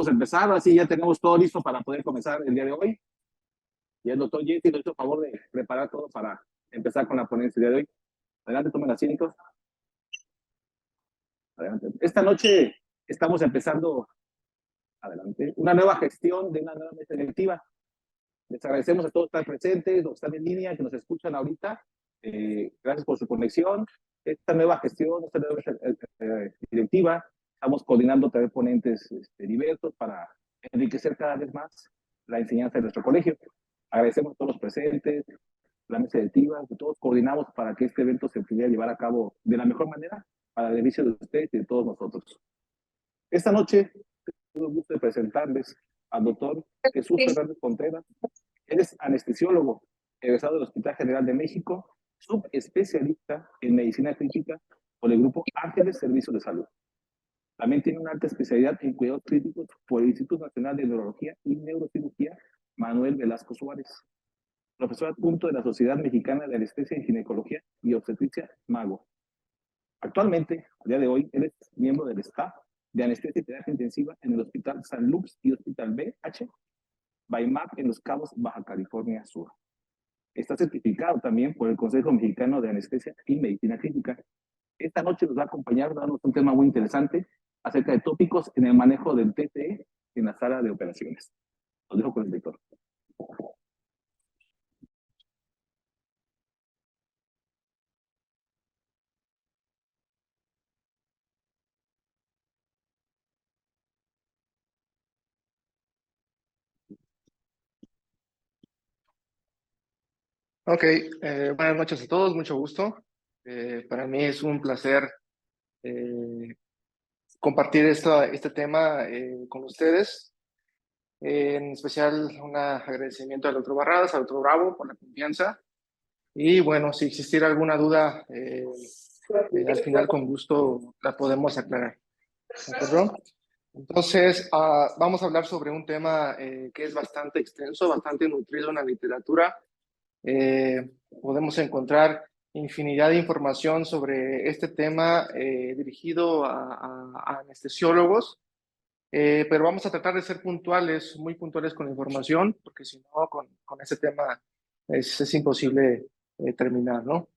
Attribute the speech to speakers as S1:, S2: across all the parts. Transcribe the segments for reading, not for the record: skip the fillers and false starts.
S1: Vamos a empezar, así ya tenemos todo listo para poder comenzar el día de hoy. Y el doctor Jesse nos hizo el favor de preparar todo para empezar con la ponencia el día de hoy. Adelante, tomen asiento. Adelante. Esta noche estamos empezando, adelante, una nueva gestión de una nueva mesa directiva. Les agradecemos a todos estar presentes, los que están en línea, que nos escuchan ahorita. Gracias por su conexión. Esta nueva gestión, esta nueva directiva, estamos coordinando también ponentes diversos para enriquecer cada vez más la enseñanza de nuestro colegio. Agradecemos a todos los presentes, la mesa directiva, que todos coordinamos para que este evento se pudiera llevar a cabo de la mejor manera para el beneficio de ustedes y de todos nosotros. Esta noche, tengo el gusto de presentarles al doctor Jesús Fernández Contreras. Él es anestesiólogo, egresado del Hospital General de México, subespecialista en medicina crítica por el Grupo Ángeles Servicios de Salud. También tiene una alta especialidad en cuidados críticos por el Instituto Nacional de Neurología y Neurocirugía Manuel Velasco Suárez. Profesor adjunto de la Sociedad Mexicana de Anestesia y Ginecología y Obstetricia, MAGO. Actualmente, a día de hoy, él es miembro del staff de anestesia y terapia intensiva en el Hospital San Lux y Hospital BH Baimar en Los Cabos, Baja California Sur. Está certificado también por el Consejo Mexicano de Anestesia y Medicina Crítica. Esta noche nos va a acompañar dándonos un tema muy interesante acerca de tópicos en el manejo del TTE en la sala de operaciones. Los dejo con el director.
S2: Ok, buenas noches a todos, mucho gusto. Para mí es un placer compartir este tema con ustedes. En especial un agradecimiento al doctor Barradas, al doctor Bravo por la confianza. Y bueno, si existiera alguna duda, al final con gusto la podemos aclarar. ¿De acuerdo? Entonces, vamos a hablar sobre un tema que es bastante extenso, bastante nutrido en la literatura. Podemos encontrar infinidad de información sobre este tema dirigido a anestesiólogos, pero vamos a tratar de ser puntuales, muy puntuales con la información, porque si no, con este tema es imposible terminar, ¿no?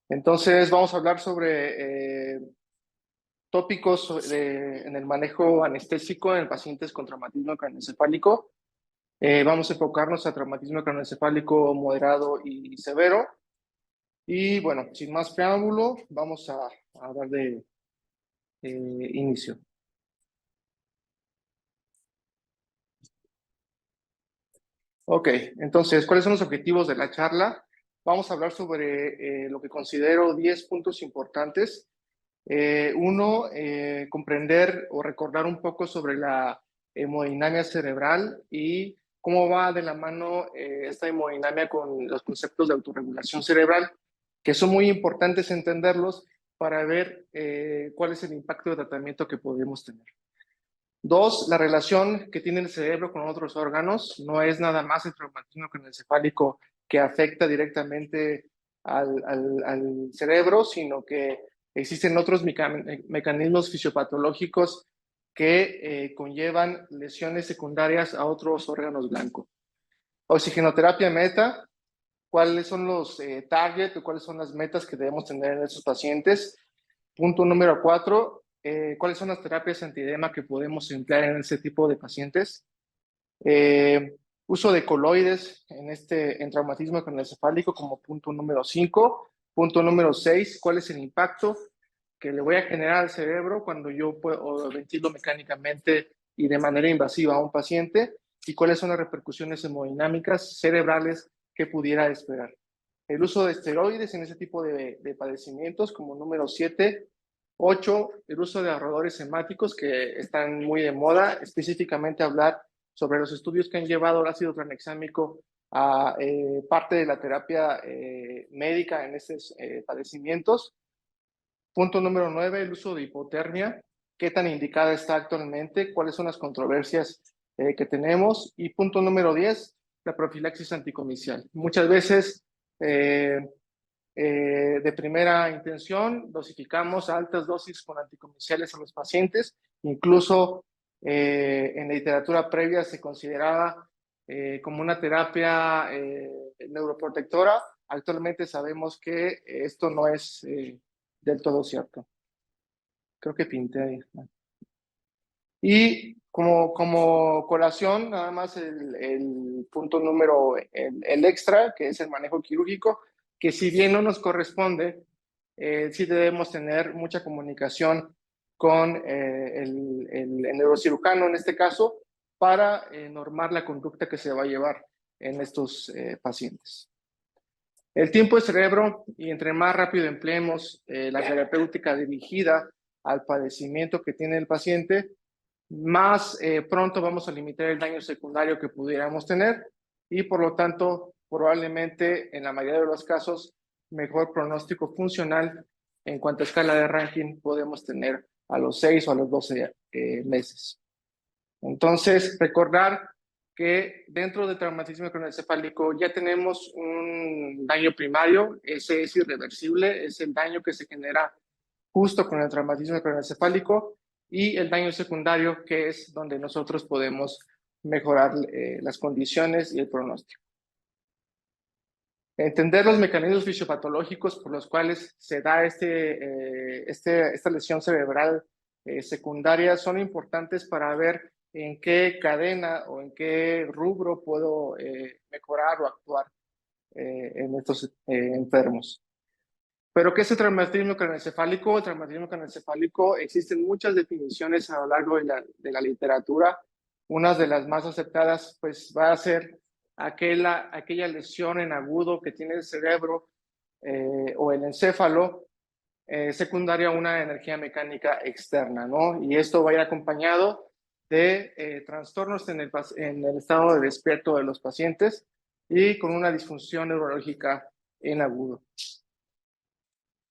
S2: Entonces, vamos a hablar sobre tópicos en el manejo anestésico en pacientes con traumatismo craneoencefálico. Vamos a enfocarnos a traumatismo craneoencefálico moderado y severo. Y bueno, sin más preámbulo, vamos a darle inicio. Ok, entonces, ¿cuáles son los objetivos de la charla? Vamos a hablar sobre lo que considero 10 puntos importantes. Uno, comprender o recordar un poco sobre la hemodinamia cerebral y cómo va de la mano esta hemodinamia con los conceptos de autorregulación cerebral, que son muy importantes entenderlos para ver cuál es el impacto de tratamiento que podemos tener. Dos, la relación que tiene el cerebro con otros órganos. No es nada más el traumatismo craneoencefálico que afecta directamente al cerebro, sino que existen otros mecanismos fisiopatológicos que conllevan lesiones secundarias a otros órganos blancos. Oxigenoterapia meta. ¿Cuáles son los targets o cuáles son las metas que debemos tener en estos pacientes? Punto número 4. ¿Cuáles son las terapias antiedema que podemos emplear en este tipo de pacientes? Uso de coloides en traumatismo craneoencefálico como punto número 5. Punto número 6. ¿Cuál es el impacto que le voy a generar al cerebro cuando yo puedo ventilo mecánicamente y de manera invasiva a un paciente? ¿Y cuáles son las repercusiones hemodinámicas cerebrales que pudiera esperar? El uso de esteroides en ese tipo de padecimientos como número 7. 8, el uso de ahorradores hemáticos que están muy de moda, específicamente hablar sobre los estudios que han llevado el ácido tranexámico a parte de la terapia médica en estos padecimientos. Punto número 9, el uso de hipotermia, qué tan indicada está actualmente, cuáles son las controversias que tenemos. Y punto número 10, la profilaxis anticomicial. Muchas veces de primera intención, dosificamos a altas dosis con anticomiciales a los pacientes, incluso En la literatura previa se consideraba como una terapia neuroprotectora. Actualmente sabemos que esto no es del todo cierto. Creo que pinté ahí. Y como colación, nada más el punto número, el extra, que es el manejo quirúrgico, que si bien no nos corresponde, sí debemos tener mucha comunicación con el neurocirujano en este caso, para normar la conducta que se va a llevar en estos pacientes. El tiempo de cerebro, y entre más rápido empleemos la terapéutica dirigida al padecimiento que tiene el paciente, más pronto vamos a limitar el daño secundario que pudiéramos tener y por lo tanto probablemente en la mayoría de los casos mejor pronóstico funcional en cuanto a escala de ranking podemos tener a los 6 o a los 12 meses. Entonces recordar que dentro del traumatismo craneoencefálico ya tenemos un daño primario, ese es irreversible, es el daño que se genera justo con el traumatismo craneoencefálico, y el daño secundario, que es donde nosotros podemos mejorar las condiciones y el pronóstico. Entender los mecanismos fisiopatológicos por los cuales se da esta lesión cerebral secundaria son importantes para ver en qué cadena o en qué rubro puedo mejorar o actuar en estos enfermos. ¿Pero qué es el traumatismo craneoencefálico? El traumatismo craneoencefálico, existen muchas definiciones a lo largo de la literatura. Una de las más aceptadas pues va a ser aquella lesión en agudo que tiene el cerebro o el encéfalo secundaria a una energía mecánica externa, ¿no? Y esto va a ir acompañado de trastornos en el estado de despierto de los pacientes y con una disfunción neurológica en agudo.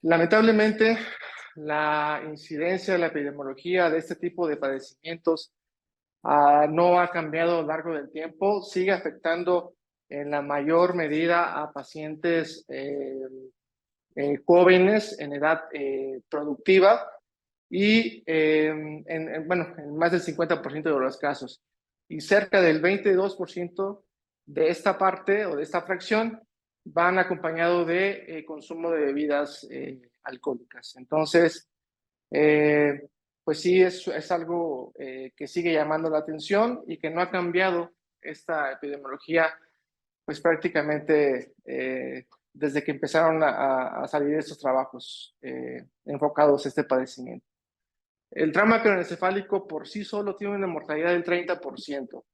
S2: Lamentablemente, la incidencia, la epidemiología de este tipo de padecimientos no ha cambiado a lo largo del tiempo, sigue afectando en la mayor medida a pacientes jóvenes en edad productiva y en más del 50% de los casos. Y cerca del 22% de esta parte o de esta fracción van acompañados de consumo de bebidas alcohólicas. Entonces, pues sí, es algo que sigue llamando la atención y que no ha cambiado esta epidemiología, pues prácticamente desde que empezaron a salir estos trabajos enfocados a este padecimiento. El trauma craneoencefálico por sí solo tiene una mortalidad del 30%,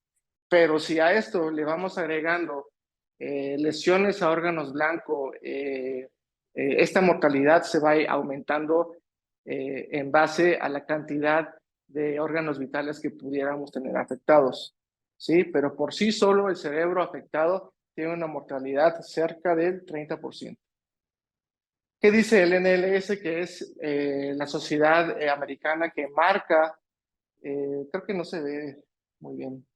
S2: pero si a esto le vamos agregando lesiones a órganos blancos, esta mortalidad se va aumentando en base a la cantidad de órganos vitales que pudiéramos tener afectados, ¿sí? Pero por sí solo el cerebro afectado tiene una mortalidad cerca del 30%. ¿Qué dice el NLS, que es la sociedad americana que marca, creo que no se ve muy bien,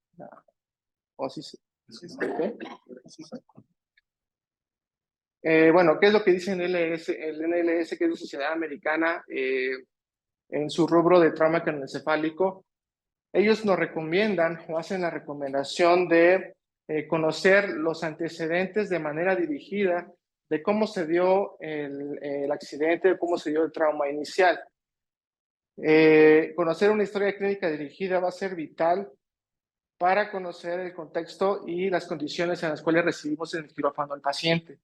S2: o sí se ve? Bueno, ¿qué es lo que dice el NLS, que es la sociedad americana en su rubro de trauma craneoencefálico? Ellos nos recomiendan o hacen la recomendación de conocer los antecedentes de manera dirigida de cómo se dio el accidente, de cómo se dio el trauma inicial. Conocer una historia clínica dirigida va a ser vital para conocer el contexto y las condiciones en las cuales recibimos en el quirófano al paciente,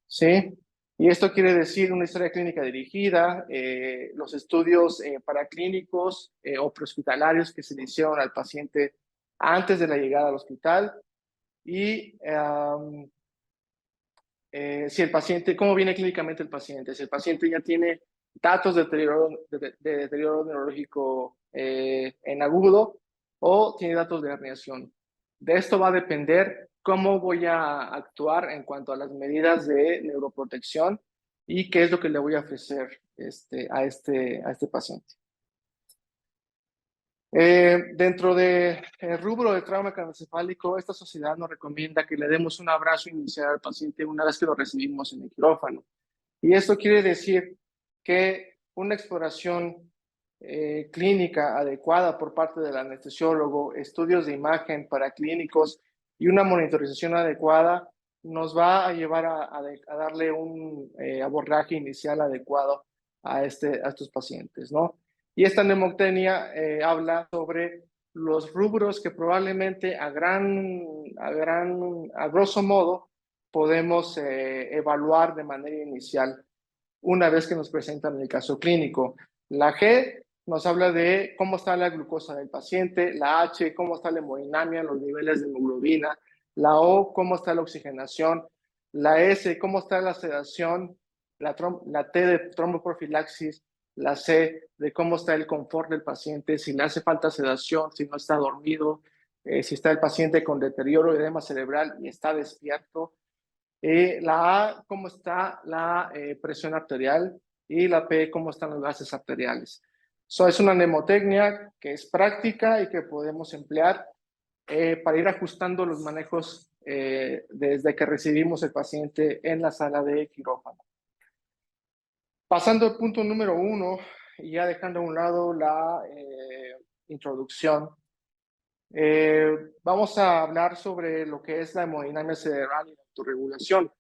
S2: ¿sí? Y esto quiere decir una historia clínica dirigida, los estudios paraclínicos o prehospitalarios que se le hicieron al paciente antes de la llegada al hospital y si el paciente, cómo viene clínicamente el paciente, si el paciente ya tiene datos de deterioro neurológico en agudo o tiene datos de herniación. De esto va a depender cómo voy a actuar en cuanto a las medidas de neuroprotección y qué es lo que le voy a ofrecer a este paciente. Dentro del rubro de trauma craneoencefálico, esta sociedad nos recomienda que le demos un abrazo inicial al paciente una vez que lo recibimos en el quirófano. Y esto quiere decir que una exploración clínica adecuada por parte del anestesiólogo, estudios de imagen para clínicos y una monitorización adecuada, nos va a llevar a darle un abordaje inicial adecuado a estos pacientes, ¿no? Y esta mnemotecnia habla sobre los rubros que probablemente a grosso modo podemos evaluar de manera inicial una vez que nos presentan el caso clínico. La G nos habla de cómo está la glucosa del paciente, la H, cómo está la hemodinamia, los niveles de hemoglobina, la O, cómo está la oxigenación, la S, cómo está la sedación, la T de tromboprofilaxis, la C de cómo está el confort del paciente, si le hace falta sedación, si no está dormido, si está el paciente con deterioro de edema cerebral y está despierto. La A, cómo está la presión arterial, y la P, cómo están los gases arteriales. Es una mnemotecnia que es práctica y que podemos emplear para ir ajustando los manejos desde que recibimos el paciente en la sala de quirófano. Pasando al punto número 1, y ya dejando a un lado la introducción, vamos a hablar sobre lo que es la hemodinamia cerebral y la autorregulación.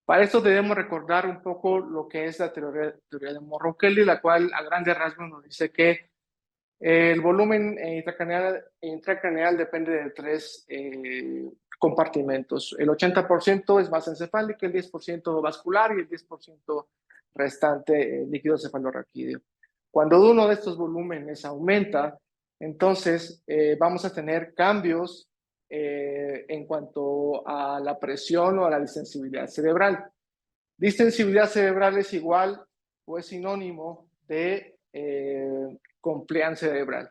S2: Para esto debemos recordar un poco lo que es la teoría de Morrow-Kelly, la cual a grandes rasgos nos dice que el volumen intracraneal depende de 3 compartimentos. El 80% es masa encefálica, el 10% vascular y el 10% restante líquido cefalorraquídeo. Cuando uno de estos volúmenes aumenta, entonces vamos a tener cambios en cuanto a la presión o a la distensibilidad cerebral. Distensibilidad cerebral es igual o es sinónimo de compliance cerebral.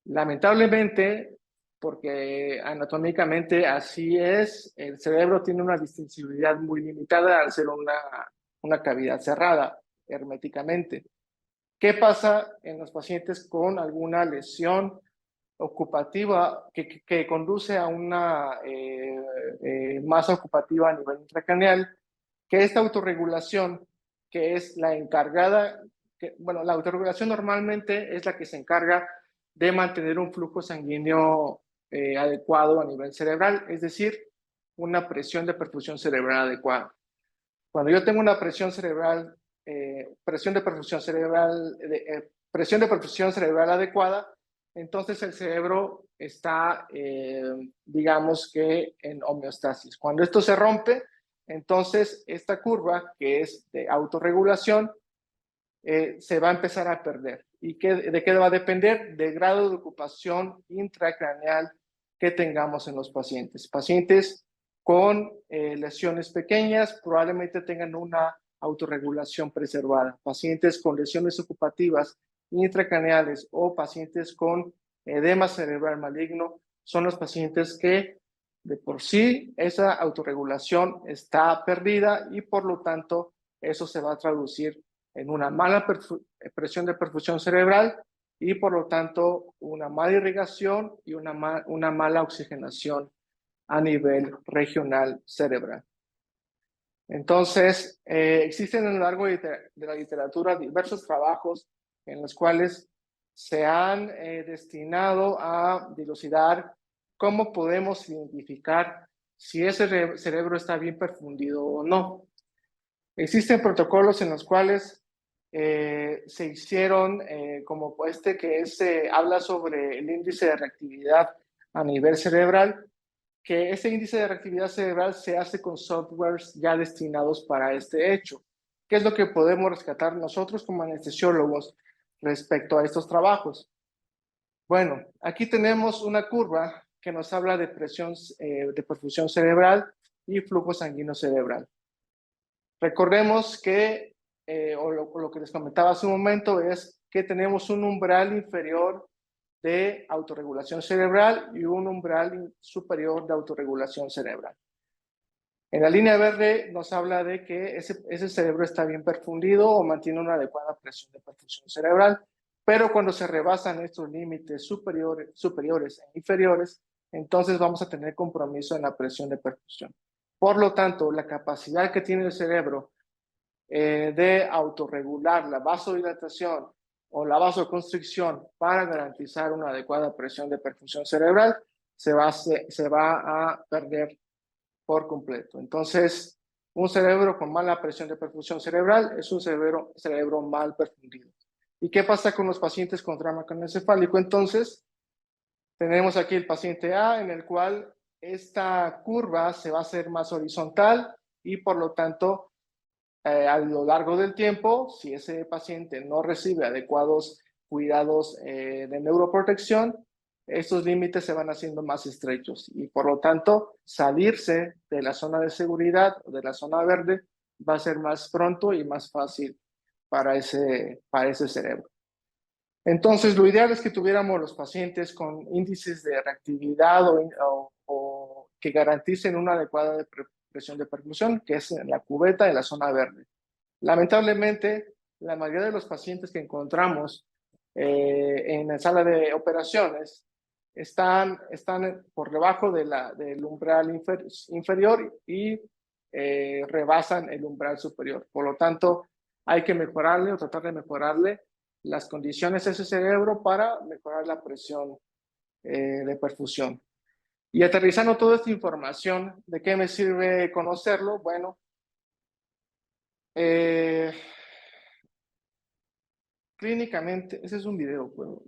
S2: Lamentablemente, porque anatómicamente así es, el cerebro tiene una distensibilidad muy limitada al ser una cavidad cerrada herméticamente. ¿Qué pasa en los pacientes con alguna lesión ocupativa que conduce a una masa ocupativa a nivel intracraneal? Que esta autorregulación, que es la encargada, la autorregulación normalmente es la que se encarga de mantener un flujo sanguíneo adecuado a nivel cerebral, es decir, una presión de perfusión cerebral adecuada. Cuando yo tengo una presión cerebral, presión de perfusión cerebral adecuada, entonces el cerebro está, digamos que en homeostasis. Cuando esto se rompe, entonces esta curva, que es de autorregulación, se va a empezar a perder. ¿Y de qué va a depender? Del grado de ocupación intracraneal que tengamos en los pacientes. Pacientes con lesiones pequeñas probablemente tengan una autorregulación preservada. Pacientes con lesiones ocupativas intracraneales o pacientes con edema cerebral maligno son los pacientes que de por sí esa autorregulación está perdida y por lo tanto eso se va a traducir en una mala presión de perfusión cerebral y por lo tanto una mala irrigación y una mala oxigenación a nivel regional cerebral. Entonces, existen a lo largo de la literatura diversos trabajos en los cuales se han destinado a dilucidar cómo podemos identificar si ese cerebro está bien perfundido o no. Existen protocolos en los cuales se hicieron, como este que habla sobre el índice de reactividad a nivel cerebral, que ese índice de reactividad cerebral se hace con softwares ya destinados para este hecho. ¿Qué es lo que podemos rescatar nosotros como anestesiólogos respecto a estos trabajos? Bueno, aquí tenemos una curva que nos habla de presión de perfusión cerebral y flujo sanguíneo cerebral. Recordemos que, lo que les comentaba hace un momento, es que tenemos un umbral inferior de autorregulación cerebral y un umbral superior de autorregulación cerebral. En la línea verde nos habla de que ese cerebro está bien perfundido o mantiene una adecuada presión de perfusión cerebral, pero cuando se rebasan estos límites superiores e inferiores, entonces vamos a tener compromiso en la presión de perfusión. Por lo tanto, la capacidad que tiene el cerebro de autorregular la vasodilatación o la vasoconstricción para garantizar una adecuada presión de perfusión cerebral, se va a perder por completo. Entonces, un cerebro con mala presión de perfusión cerebral es un cerebro mal perfundido. ¿Y qué pasa con los pacientes con trauma craneoencefálico? Entonces, tenemos aquí el paciente A, en el cual esta curva se va a hacer más horizontal y por lo tanto, a lo largo del tiempo, si ese paciente no recibe adecuados cuidados de neuroprotección, estos límites se van haciendo más estrechos y por lo tanto, salirse de la zona de seguridad o de la zona verde va a ser más pronto y más fácil para ese cerebro. Entonces, lo ideal es que tuviéramos los pacientes con índices de reactividad o que garanticen una adecuada presión de perfusión, que es en la cubeta en la zona verde. Lamentablemente, la mayoría de los pacientes que encontramos en la sala de operaciones están por debajo del umbral inferior y rebasan el umbral superior. Por lo tanto, hay que mejorarle o tratar de mejorarle las condiciones de ese cerebro para mejorar la presión de perfusión. Y aterrizando toda esta información, ¿de qué me sirve conocerlo? Bueno, clínicamente, ese es un video, ¿puedo?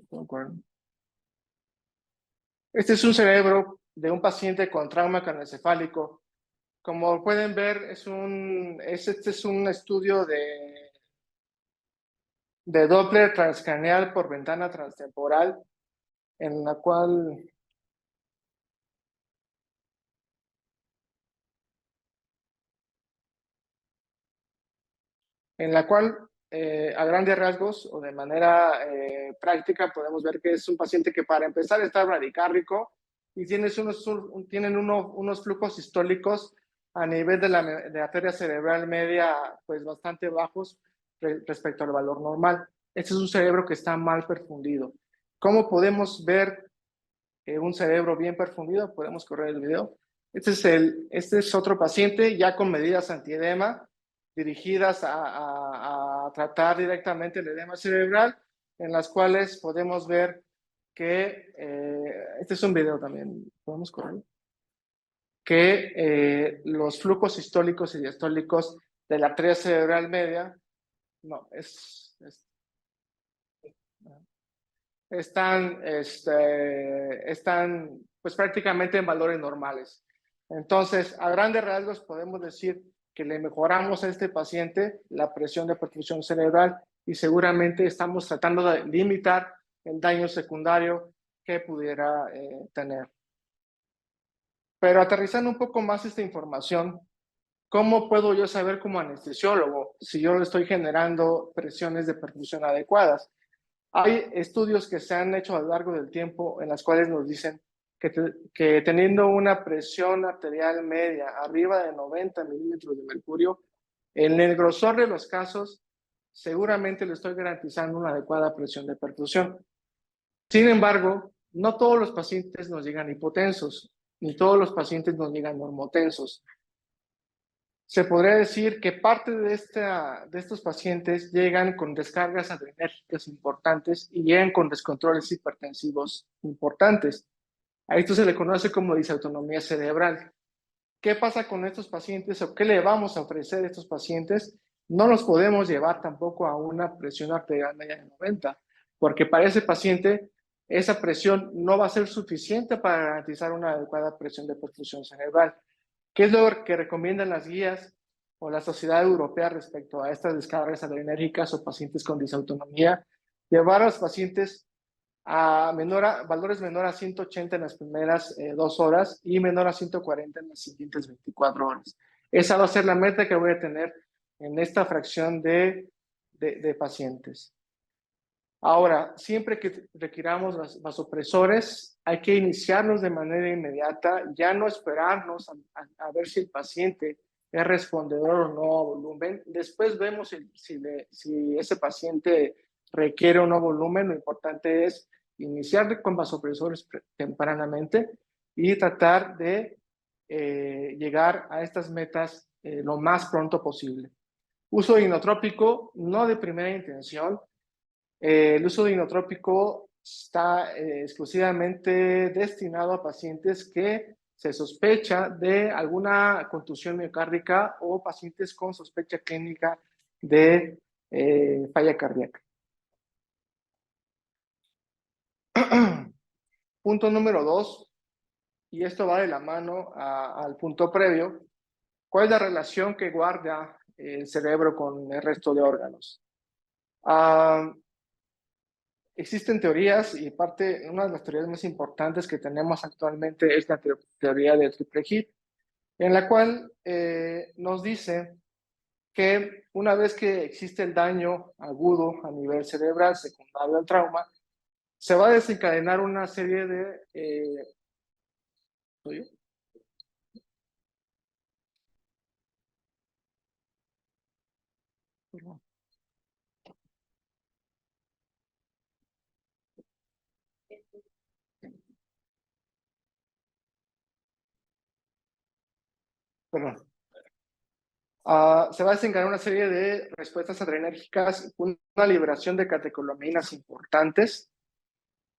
S2: Este es un cerebro de un paciente con trauma craneoencefálico. Como pueden ver, este es un estudio de Doppler transcraneal por ventana transtemporal, en la cual a grandes rasgos o de manera práctica podemos ver que es un paciente que para empezar está bradicárdico y tienen unos flujos sistólicos a nivel de la arteria cerebral media pues bastante bajos respecto al valor normal. Este es un cerebro que está mal perfundido. ¿Cómo podemos ver un cerebro bien perfundido? Podemos correr el video. Este es otro paciente ya con medidas antiedema dirigidas a tratar directamente el edema cerebral, en las cuales podemos ver que, este es un video también, podemos correr, que los flujos sistólicos y diastólicos de la arteria cerebral media, no, están pues prácticamente en valores normales. Entonces, a grandes rasgos podemos decir que le mejoramos a este paciente la presión de perfusión cerebral y seguramente estamos tratando de limitar el daño secundario que pudiera tener. Pero aterrizando un poco más esta información, ¿cómo puedo yo saber como anestesiólogo si yo le estoy generando presiones de perfusión adecuadas? Hay estudios que se han hecho a lo largo del tiempo en las cuales nos dicen que teniendo una presión arterial media arriba de 90 milímetros de mercurio, en el grosor de los casos, seguramente le estoy garantizando una adecuada presión de perfusión. Sin embargo, no todos los pacientes nos llegan hipotensos, ni todos los pacientes nos llegan normotensos. Se podría decir que parte de estos pacientes llegan con descargas adrenérgicas importantes y llegan con descontroles hipertensivos importantes. A esto se le conoce como disautonomía cerebral. ¿Qué pasa con estos pacientes o qué le vamos a ofrecer a estos pacientes? No los podemos llevar tampoco a una presión arterial media de 90, porque para ese paciente esa presión no va a ser suficiente para garantizar una adecuada presión de perfusión cerebral. ¿Qué es lo que recomiendan las guías o la Sociedad Europea respecto a estas descargas adrenérgicas o pacientes con disautonomía? Llevar a los pacientes a valores menor a 180 en las primeras 2 horas y menor a 140 en las siguientes 24 horas. Esa va a ser la meta que voy a tener en esta fracción de pacientes. Ahora, siempre que requiramos vasopresores, hay que iniciarlos de manera inmediata, ya no esperarnos a ver si el paciente es respondedor o no a volumen. Después vemos si ese paciente requiere o no volumen. Lo importante es iniciar con vasopresores tempranamente y tratar de llegar a estas metas lo más pronto posible. Uso inotrópico, no de primera intención. El uso de inotrópico está exclusivamente destinado a pacientes que se sospecha de alguna contusión miocárdica o pacientes con sospecha clínica de falla cardíaca. Punto número 2, y esto va de la mano al punto previo. ¿Cuál es la relación que guarda el cerebro con el resto de órganos? Existen teorías y una de las teorías más importantes que tenemos actualmente es la teoría del triple hit, en la cual nos dice que una vez que existe el daño agudo a nivel cerebral secundario al trauma, se va a desencadenar una serie de... ¿Soy yo? Perdón. Perdón. Se va a desencadenar una serie de respuestas adrenérgicas, una liberación de catecolaminas importantes,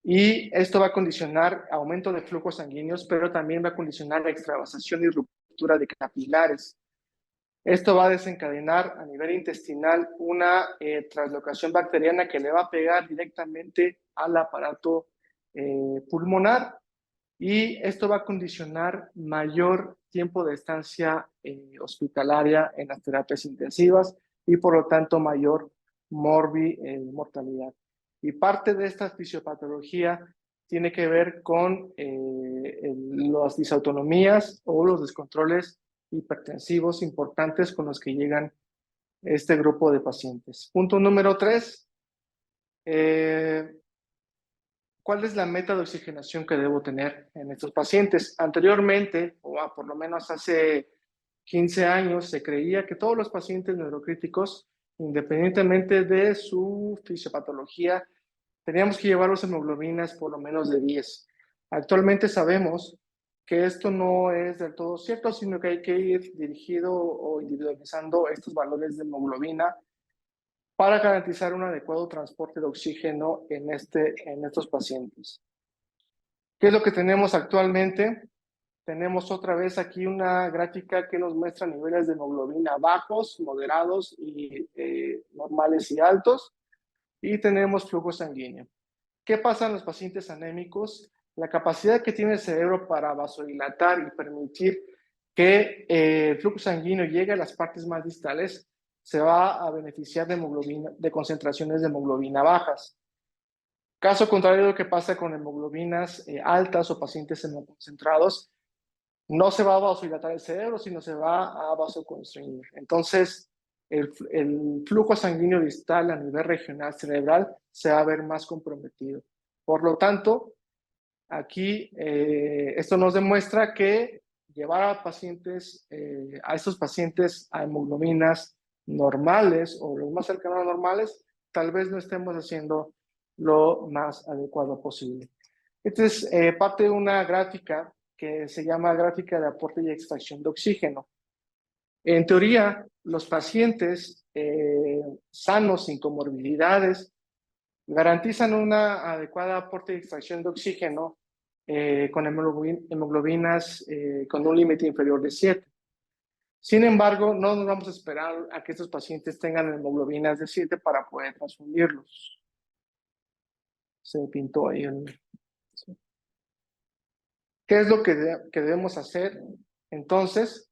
S2: y esto va a condicionar aumento de flujos sanguíneos, pero también va a condicionar la extravasación y ruptura de capilares. Esto va a desencadenar a nivel intestinal una translocación bacteriana que le va a pegar directamente al aparato pulmonar, y esto va a condicionar mayor tiempo de estancia hospitalaria en las terapias intensivas y por lo tanto mayor mortalidad. Y parte de esta fisiopatología tiene que ver con las disautonomías o los descontroles hipertensivos importantes con los que llegan este grupo de pacientes. Punto número 3. ¿Cuál es la meta de oxigenación que debo tener en estos pacientes? Anteriormente, o por lo menos hace 15 años, se creía que todos los pacientes neurocríticos, independientemente de su fisiopatología, teníamos que llevarlos hemoglobinas por lo menos de 10. Actualmente sabemos que esto no es del todo cierto, sino que hay que ir dirigido o individualizando estos valores de hemoglobina para garantizar un adecuado transporte de oxígeno en estos pacientes. ¿Qué es lo que tenemos actualmente? Tenemos otra vez aquí una gráfica que nos muestra niveles de hemoglobina bajos, moderados y normales y altos, y tenemos flujo sanguíneo. ¿Qué pasa en los pacientes anémicos? La capacidad que tiene el cerebro para vasodilatar y permitir que el flujo sanguíneo llegue a las partes más distales se va a beneficiar de concentraciones de hemoglobina bajas. Caso contrario, lo que pasa con hemoglobinas altas o pacientes hemoconcentrados, no se va a vasodilatar el cerebro, sino se va a vasoconstriñir. Entonces, el flujo sanguíneo distal a nivel regional cerebral se va a ver más comprometido. Por lo tanto, aquí esto nos demuestra que llevar a estos pacientes a hemoglobinas normales o lo más cercano a normales, tal vez no estemos haciendo lo más adecuado posible. Esta es parte de una gráfica que se llama gráfica de aporte y extracción de oxígeno. En teoría, los pacientes sanos, sin comorbilidades, garantizan una adecuada aporte y extracción de oxígeno con hemoglobinas con un límite inferior de 7. Sin embargo, no nos vamos a esperar a que estos pacientes tengan hemoglobinas de 7 para poder transfundirlos. Se pintó ahí el... ¿Qué es lo que debemos hacer? Entonces,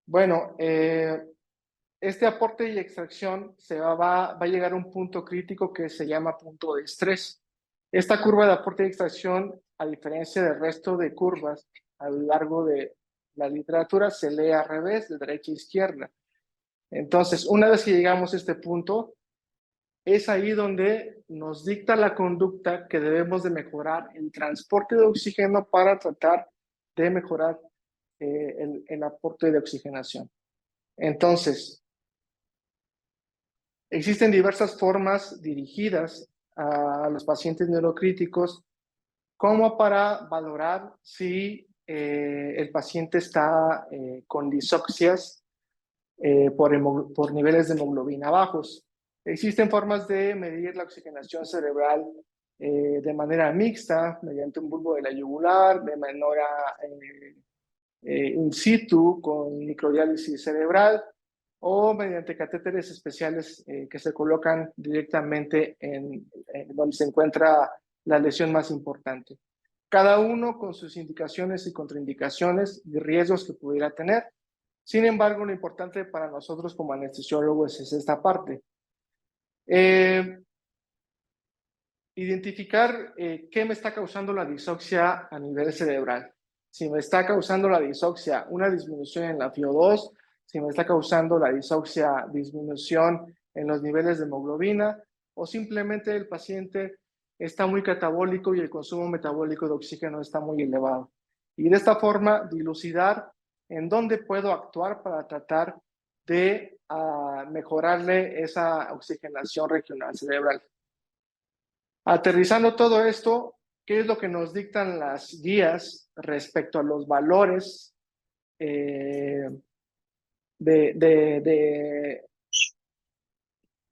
S2: bueno, este aporte y extracción va a llegar a un punto crítico que se llama punto de estrés. Esta curva de aporte y extracción, a diferencia del resto de curvas a lo largo de la literatura, se lee al revés, de derecha a izquierda. Entonces, una vez que llegamos a este punto, es ahí donde nos dicta la conducta que debemos de mejorar el transporte de oxígeno para tratar de mejorar el aporte de oxigenación. Entonces, existen diversas formas dirigidas a los pacientes neurocríticos como para valorar si el paciente está con disoxias por niveles de hemoglobina bajos. Existen formas de medir la oxigenación cerebral de manera mixta, mediante un bulbo de la yugular, de manera in situ con microdiálisis cerebral o mediante catéteres especiales que se colocan directamente en donde se encuentra la lesión más importante. Cada uno con sus indicaciones y contraindicaciones y riesgos que pudiera tener. Sin embargo, lo importante para nosotros como anestesiólogos es esta parte. Identificar qué me está causando la disoxia a nivel cerebral. Si me está causando la disoxia una disminución en la FiO2, si me está causando la disoxia disminución en los niveles de hemoglobina, o simplemente el paciente está muy catabólico y el consumo metabólico de oxígeno está muy elevado. Y de esta forma dilucidar en dónde puedo actuar para tratar de mejorarle esa oxigenación regional cerebral. Aterrizando todo esto, ¿qué es lo que nos dictan las guías respecto a los valores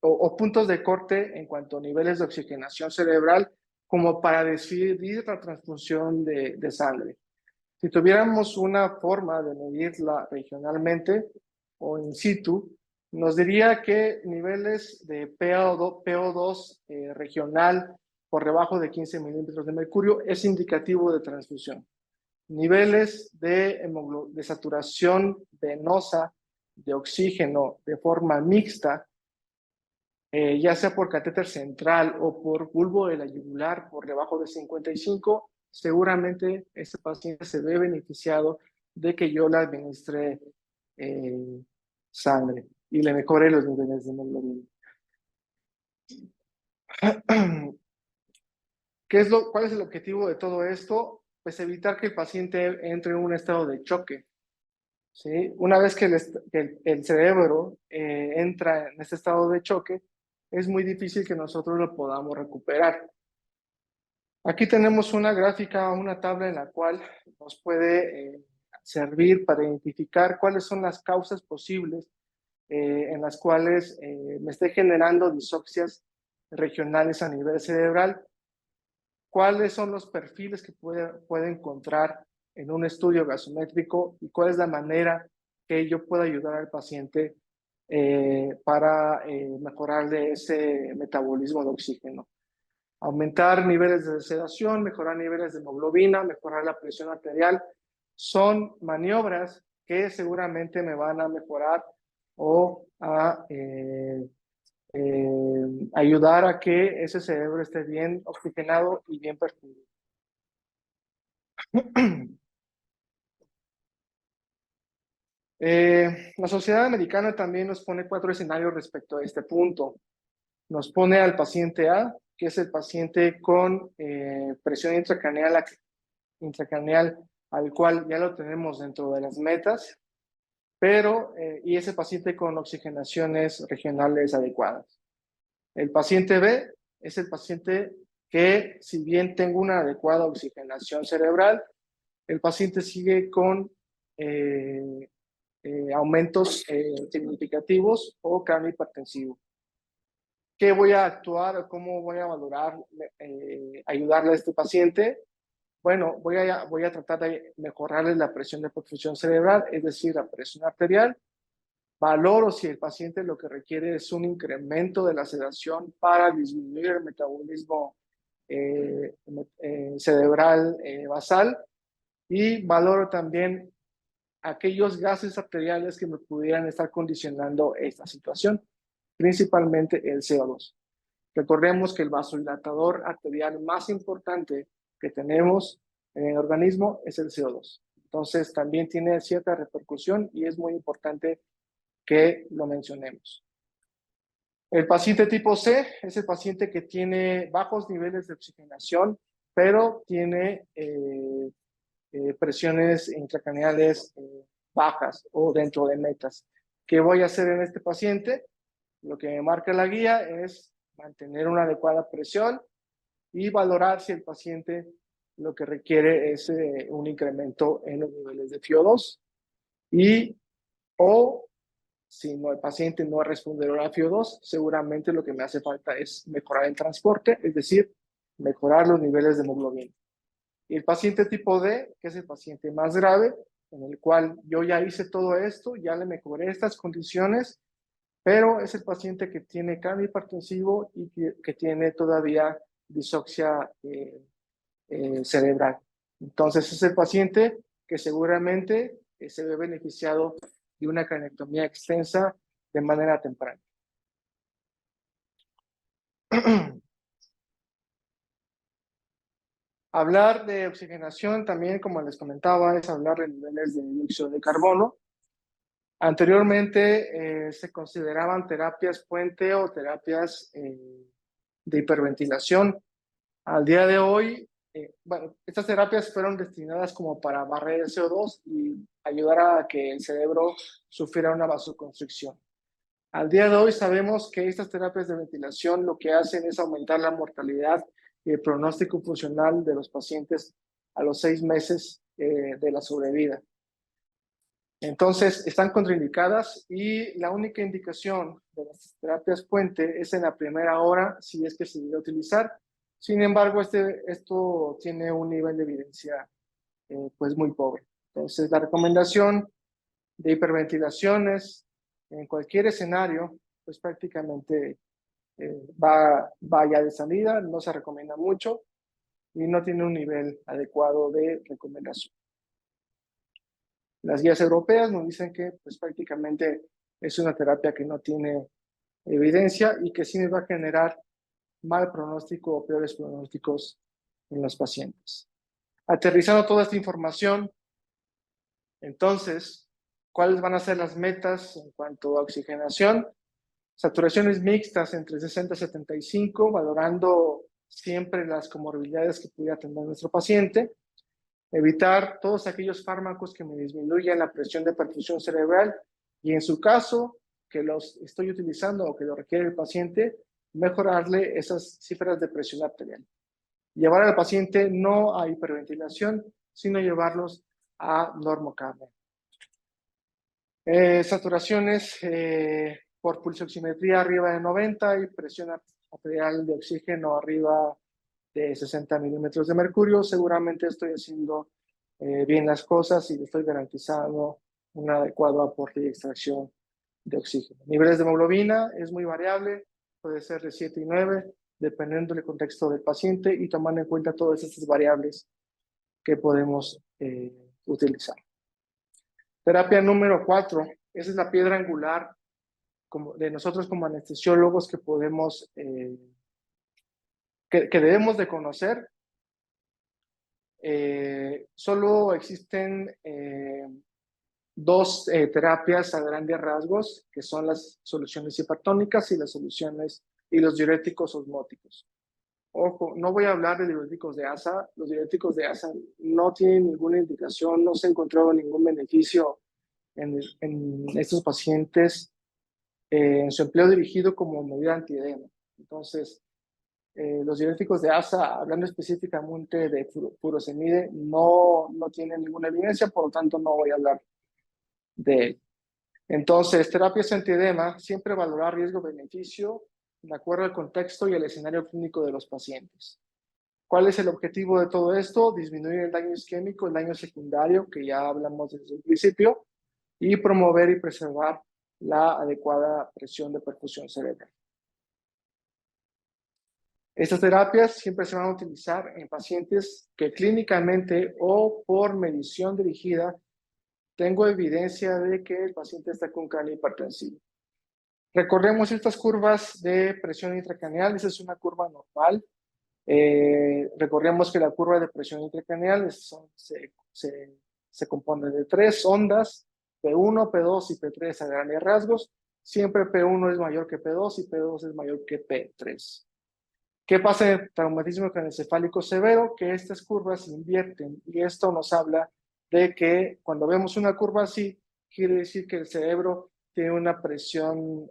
S2: o puntos de corte en cuanto a niveles de oxigenación cerebral como para decidir la transfusión de sangre? Si tuviéramos una forma de medirla regionalmente o in situ, nos diría que niveles de PO2 regional por debajo de 15 milímetros de mercurio es indicativo de transfusión. Niveles de saturación venosa de oxígeno de forma mixta, ya sea por catéter central o por bulbo de la yugular por debajo de 55, seguramente ese paciente se ve beneficiado de que yo le administre sangre y le mejore los niveles de hemoglobina. ¿Cuál es el objetivo de todo esto? Pues evitar que el paciente entre en un estado de choque. ¿Sí? Una vez que el cerebro entra en este estado de choque, es muy difícil que nosotros lo podamos recuperar. Aquí tenemos una gráfica, una tabla en la cual nos puede servir para identificar cuáles son las causas posibles en las cuales me esté generando disoxias regionales a nivel cerebral. ¿Cuáles son los perfiles que puede encontrar en un estudio gasométrico y cuál es la manera que yo pueda ayudar al paciente para mejorarle ese metabolismo de oxígeno? Aumentar niveles de sedación, mejorar niveles de hemoglobina, mejorar la presión arterial, son maniobras que seguramente me van a mejorar o a ayudar a que ese cerebro esté bien oxigenado y bien perfundido. La Sociedad Americana también nos pone 4 escenarios respecto a este punto. Nos pone al paciente A, que es el paciente con presión intracraneal, al cual ya lo tenemos dentro de las metas, pero y ese paciente con oxigenaciones regionales adecuadas. El paciente B es el paciente que, si bien tengo una adecuada oxigenación cerebral, el paciente sigue con aumentos significativos o cambio hipertensivo. ¿Qué voy a actuar? ¿Cómo voy a valorar, ayudarle a este paciente? Bueno, voy a tratar de mejorarle la presión de perfusión cerebral, es decir, la presión arterial. Valoro si el paciente lo que requiere es un incremento de la sedación para disminuir el metabolismo cerebral basal, y valoro también aquellos gases arteriales que me pudieran estar condicionando esta situación, principalmente el CO2. Recordemos que el vasodilatador arterial más importante que tenemos en el organismo es el CO2. Entonces también tiene cierta repercusión y es muy importante que lo mencionemos. El paciente tipo C es el paciente que tiene bajos niveles de oxigenación, pero tiene presiones intracraneales bajas o dentro de metas. ¿Qué voy a hacer en este paciente? Lo que me marca la guía es mantener una adecuada presión y valorar si el paciente lo que requiere es un incremento en los niveles de FiO2 o Si no, el paciente no responde al FiO2, seguramente lo que me hace falta es mejorar el transporte, es decir, mejorar los niveles de hemoglobina. Y el paciente tipo D, que es el paciente más grave, en el cual yo ya hice todo esto, ya le mejoré estas condiciones, pero es el paciente que tiene cambio hipertensivo y que tiene todavía disoxia cerebral. Entonces es el paciente que seguramente se ve beneficiado de una cranectomía extensa de manera temprana. Hablar de oxigenación también, como les comentaba, es hablar de niveles de dióxido de carbono. Anteriormente se consideraban terapias puente o terapias de hiperventilación. Al día de hoy, bueno, estas terapias fueron destinadas como para barrer el CO2 y ayudar a que el cerebro sufriera una vasoconstricción. Al día de hoy sabemos que estas terapias de ventilación lo que hacen es aumentar la mortalidad y el pronóstico funcional de los pacientes a los 6 meses de la sobrevida. Entonces, están contraindicadas y la única indicación de las terapias puente es en la primera hora, si es que se debe utilizar. Sin embargo, esto tiene un nivel de evidencia pues muy pobre. Entonces, la recomendación de hiperventilaciones en cualquier escenario, pues prácticamente va ya de salida, no se recomienda mucho y no tiene un nivel adecuado de recomendación. Las guías europeas nos dicen que pues prácticamente es una terapia que no tiene evidencia y que sí va a generar mal pronóstico o peores pronósticos en los pacientes. Aterrizando toda esta información, entonces, ¿cuáles van a ser las metas en cuanto a oxigenación? Saturaciones mixtas entre 60 y 75, valorando siempre las comorbilidades que pudiera tener nuestro paciente. Evitar todos aquellos fármacos que me disminuyan la presión de perfusión cerebral y en su caso que los estoy utilizando o que lo requiere el paciente, mejorarle esas cifras de presión arterial. Llevar al paciente no a hiperventilación, sino llevarlos a normocardia. Saturaciones por pulsioximetría arriba de 90 y presión arterial de oxígeno arriba de 60 milímetros de mercurio. Seguramente estoy haciendo bien las cosas y le estoy garantizando un adecuado aporte y extracción de oxígeno. Niveles de hemoglobina es muy variable, puede ser de 7 y 9, dependiendo del contexto del paciente y tomando en cuenta todas estas variables que podemos utilizar. Terapia número 4, esa es la piedra angular de nosotros como anestesiólogos que podemos, que debemos de conocer. Solo existen dos terapias a grandes rasgos, que son las soluciones hipertónicas y las soluciones y los diuréticos osmóticos. Ojo, no voy a hablar de diuréticos de ASA. Los diuréticos de ASA no tienen ninguna indicación, no se encontró ningún beneficio en estos pacientes en su empleo dirigido como medida antiedema. Entonces, los diuréticos de ASA, hablando específicamente de furosemide, no tienen ninguna evidencia, por lo tanto no voy a hablar de él. Entonces, terapias antiedema, siempre valorar riesgo-beneficio de acuerdo al contexto y el escenario clínico de los pacientes. ¿Cuál es el objetivo de todo esto? Disminuir el daño isquémico, el daño secundario, que ya hablamos desde el principio, y promover y preservar la adecuada presión de perfusión cerebral. Estas terapias siempre se van a utilizar en pacientes que clínicamente o por medición dirigida tengo evidencia de que el paciente está con cráneo hipertensivo. Recorremos estas curvas de presión intracraneal, esa es una curva normal. Recordemos que la curva de presión intracraneal se compone de 3 ondas, P1, P2 y P3 a grandes rasgos. Siempre P1 es mayor que P2 y P2 es mayor que P3. ¿Qué pasa en el traumatismo craneoencefálico severo? Que estas curvas se invierten y esto nos habla de que cuando vemos una curva así, quiere decir que el cerebro tiene una presión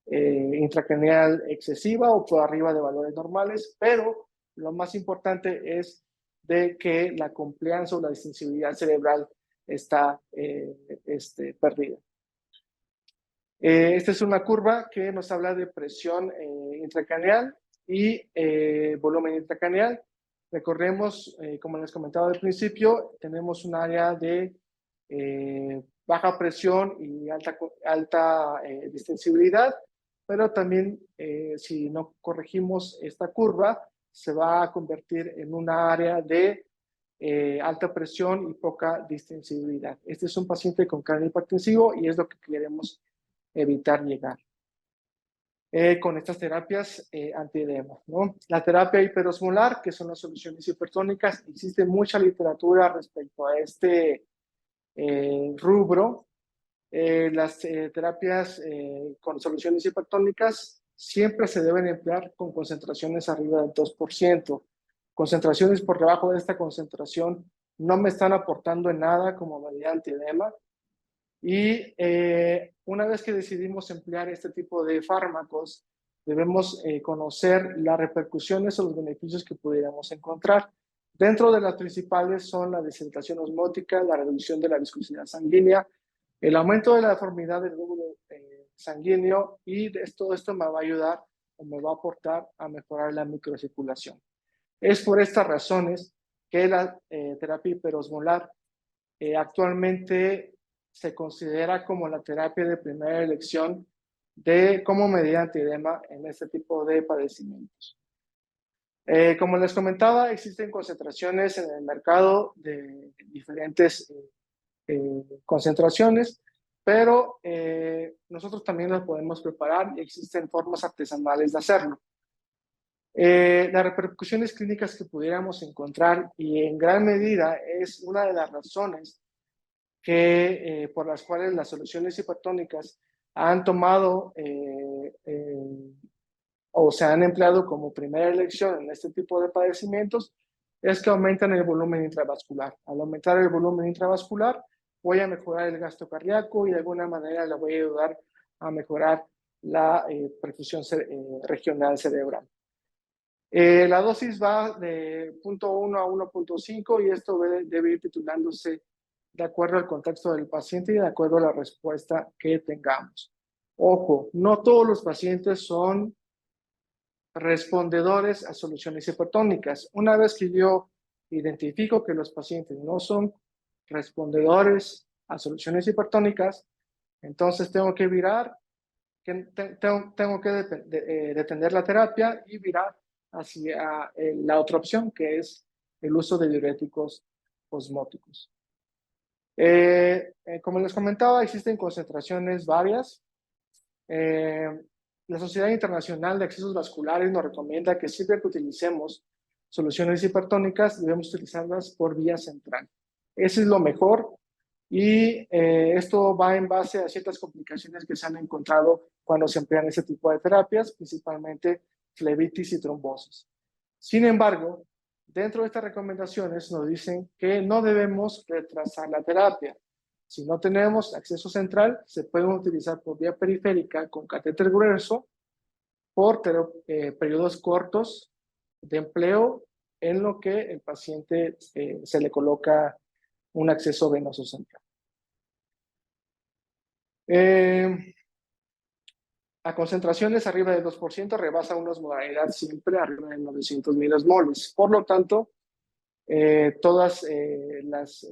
S2: intracraneal excesiva o por arriba de valores normales, pero lo más importante es de que la compliance o la distensibilidad cerebral está perdida. Esta es una curva que nos habla de presión intracraneal y volumen intracraneal. Recordemos, como les comentaba al principio, tenemos un área de baja presión y alta distensibilidad, pero también si no corregimos esta curva, se va a convertir en una área de alta presión y poca distensibilidad. Este es un paciente con cráneo hipertensivo y es lo que queremos evitar llegar con estas terapias antiedema, ¿no? La terapia hiperosmolar, que son las soluciones hipertónicas, existe mucha literatura respecto a este rubro. Las terapias con soluciones hipertónicas siempre se deben emplear con concentraciones arriba del 2%. Concentraciones por debajo de esta concentración no me están aportando en nada como medida antiedema. Y una vez que decidimos emplear este tipo de fármacos, debemos conocer las repercusiones o los beneficios que pudiéramos encontrar. Dentro de las principales son la deshidratación osmótica, la reducción de la viscosidad sanguínea, el aumento de la deformidad del glóbulo sanguíneo y todo esto me va a ayudar o me va a aportar a mejorar la microcirculación. Es por estas razones que la terapia hiperosmolar actualmente se considera como la terapia de primera elección como medida antiedema en este tipo de padecimientos. Como les comentaba, existen concentraciones en el mercado de diferentes concentraciones, pero nosotros también las podemos preparar y existen formas artesanales de hacerlo. Las repercusiones clínicas que pudiéramos encontrar, y en gran medida es una de las razones por las cuales las soluciones hipertónicas han tomado o se han empleado como primera elección en este tipo de padecimientos, es que aumentan el volumen intravascular. Al aumentar el volumen intravascular, voy a mejorar el gasto cardíaco y de alguna manera le voy a ayudar a mejorar la perfusión regional cerebral. La dosis va de 0.1 a 1.5 y esto debe ir titulándose de acuerdo al contexto del paciente y de acuerdo a la respuesta que tengamos. Ojo, no todos los pacientes son respondedores a soluciones hipertónicas. Una vez que yo identifico que los pacientes no son respondedores a soluciones hipertónicas, entonces tengo que virar, tengo que detener la terapia y virar hacia la otra opción, que es el uso de diuréticos osmóticos. Como les comentaba, existen concentraciones varias. La Sociedad Internacional de Accesos Vasculares nos recomienda que siempre que utilicemos soluciones hipertónicas, debemos utilizarlas por vía central. Eso es lo mejor y esto va en base a ciertas complicaciones que se han encontrado cuando se emplean ese tipo de terapias, principalmente flebitis y trombosis. Sin embargo, dentro de estas recomendaciones nos dicen que no debemos retrasar la terapia. Si no tenemos acceso central, se pueden utilizar por vía periférica con catéter grueso por periodos cortos de empleo en lo que el paciente se le coloca un acceso venoso central. A concentraciones arriba del 2% rebasa una osmolaridad siempre arriba de 900 milimoles. Por lo tanto, todas las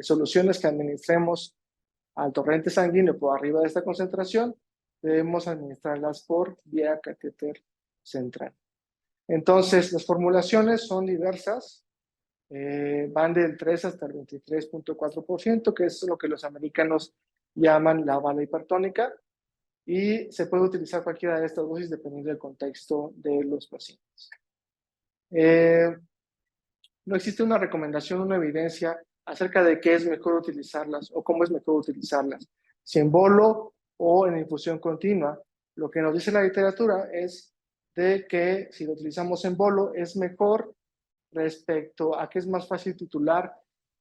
S2: soluciones que administremos al torrente sanguíneo por arriba de esta concentración, debemos administrarlas por vía catéter central. Entonces, las formulaciones son diversas, van del 3 hasta el 23.4%, que es lo que los americanos llaman la bala hipertónica, y se puede utilizar cualquiera de estas dosis dependiendo del contexto de los pacientes. No existe una recomendación, una evidencia acerca de qué es mejor utilizarlas o cómo es mejor utilizarlas, si en bolo o en infusión continua. Lo que nos dice la literatura es de que si lo utilizamos en bolo es mejor respecto a que es más fácil titular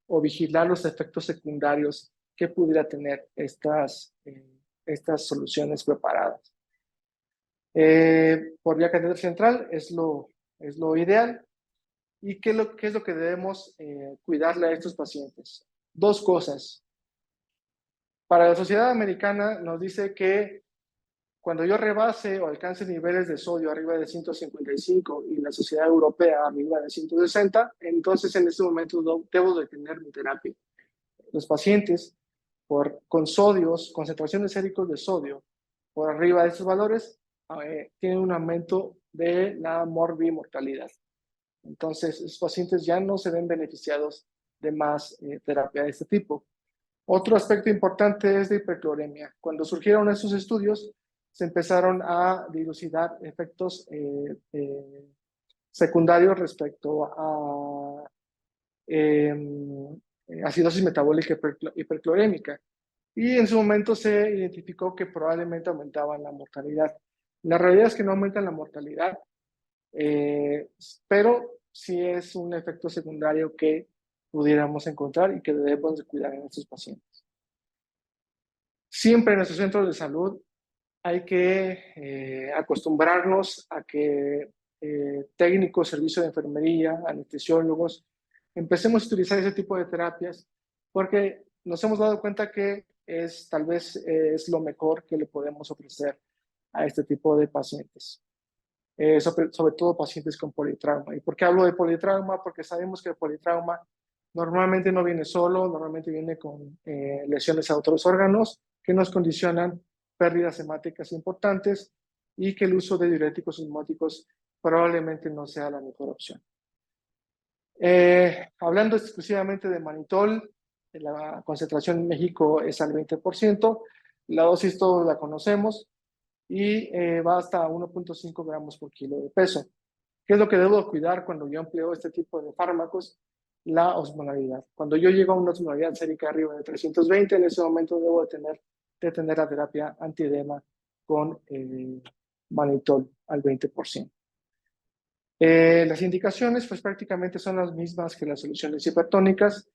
S2: o vigilar los efectos secundarios que pudiera tener estas soluciones preparadas. Por vía catéter central es lo ideal. ¿Y qué es lo que debemos cuidarle a estos pacientes? Dos cosas. Para la sociedad americana nos dice que cuando yo rebase o alcance niveles de sodio arriba de 155 y la sociedad europea arriba de 160, entonces en este momento debo detener mi terapia. Los pacientes con sodios, concentraciones séricos de sodio por arriba de estos valores, tienen un aumento de la morbimortalidad. Entonces, esos pacientes ya no se ven beneficiados de más terapia de este tipo. Otro aspecto importante es la hipercloremia. Cuando surgieron estos estudios, se empezaron a dilucidar efectos secundarios respecto a acidosis metabólica hiperclorémica. Y en su momento se identificó que probablemente aumentaban la mortalidad. La realidad es que no aumentan la mortalidad, pero sí es un efecto secundario que pudiéramos encontrar y que debemos de cuidar en estos pacientes. Siempre en nuestros centros de salud hay que acostumbrarnos a que técnicos, servicios de enfermería, anestesiólogos, empecemos a utilizar ese tipo de terapias porque nos hemos dado cuenta que tal vez es lo mejor que le podemos ofrecer a este tipo de pacientes. Sobre todo pacientes con politrauma. ¿Y por qué hablo de politrauma? Porque sabemos que el politrauma normalmente no viene solo, normalmente viene con lesiones a otros órganos que nos condicionan pérdidas hemáticas importantes y que el uso de diuréticos osmóticos probablemente no sea la mejor opción. Hablando exclusivamente de manitol, la concentración en México es al 20%, la dosis todos la conocemos y va hasta 1.5 gramos por kilo de peso. ¿Qué es lo que debo cuidar cuando yo empleo este tipo de fármacos? La osmolaridad. Cuando yo llego a una osmolaridad sérica arriba de 320, en ese momento debo detener la terapia antiedema con manitol al 20%. Las indicaciones pues prácticamente son las mismas que las soluciones hipertónicas.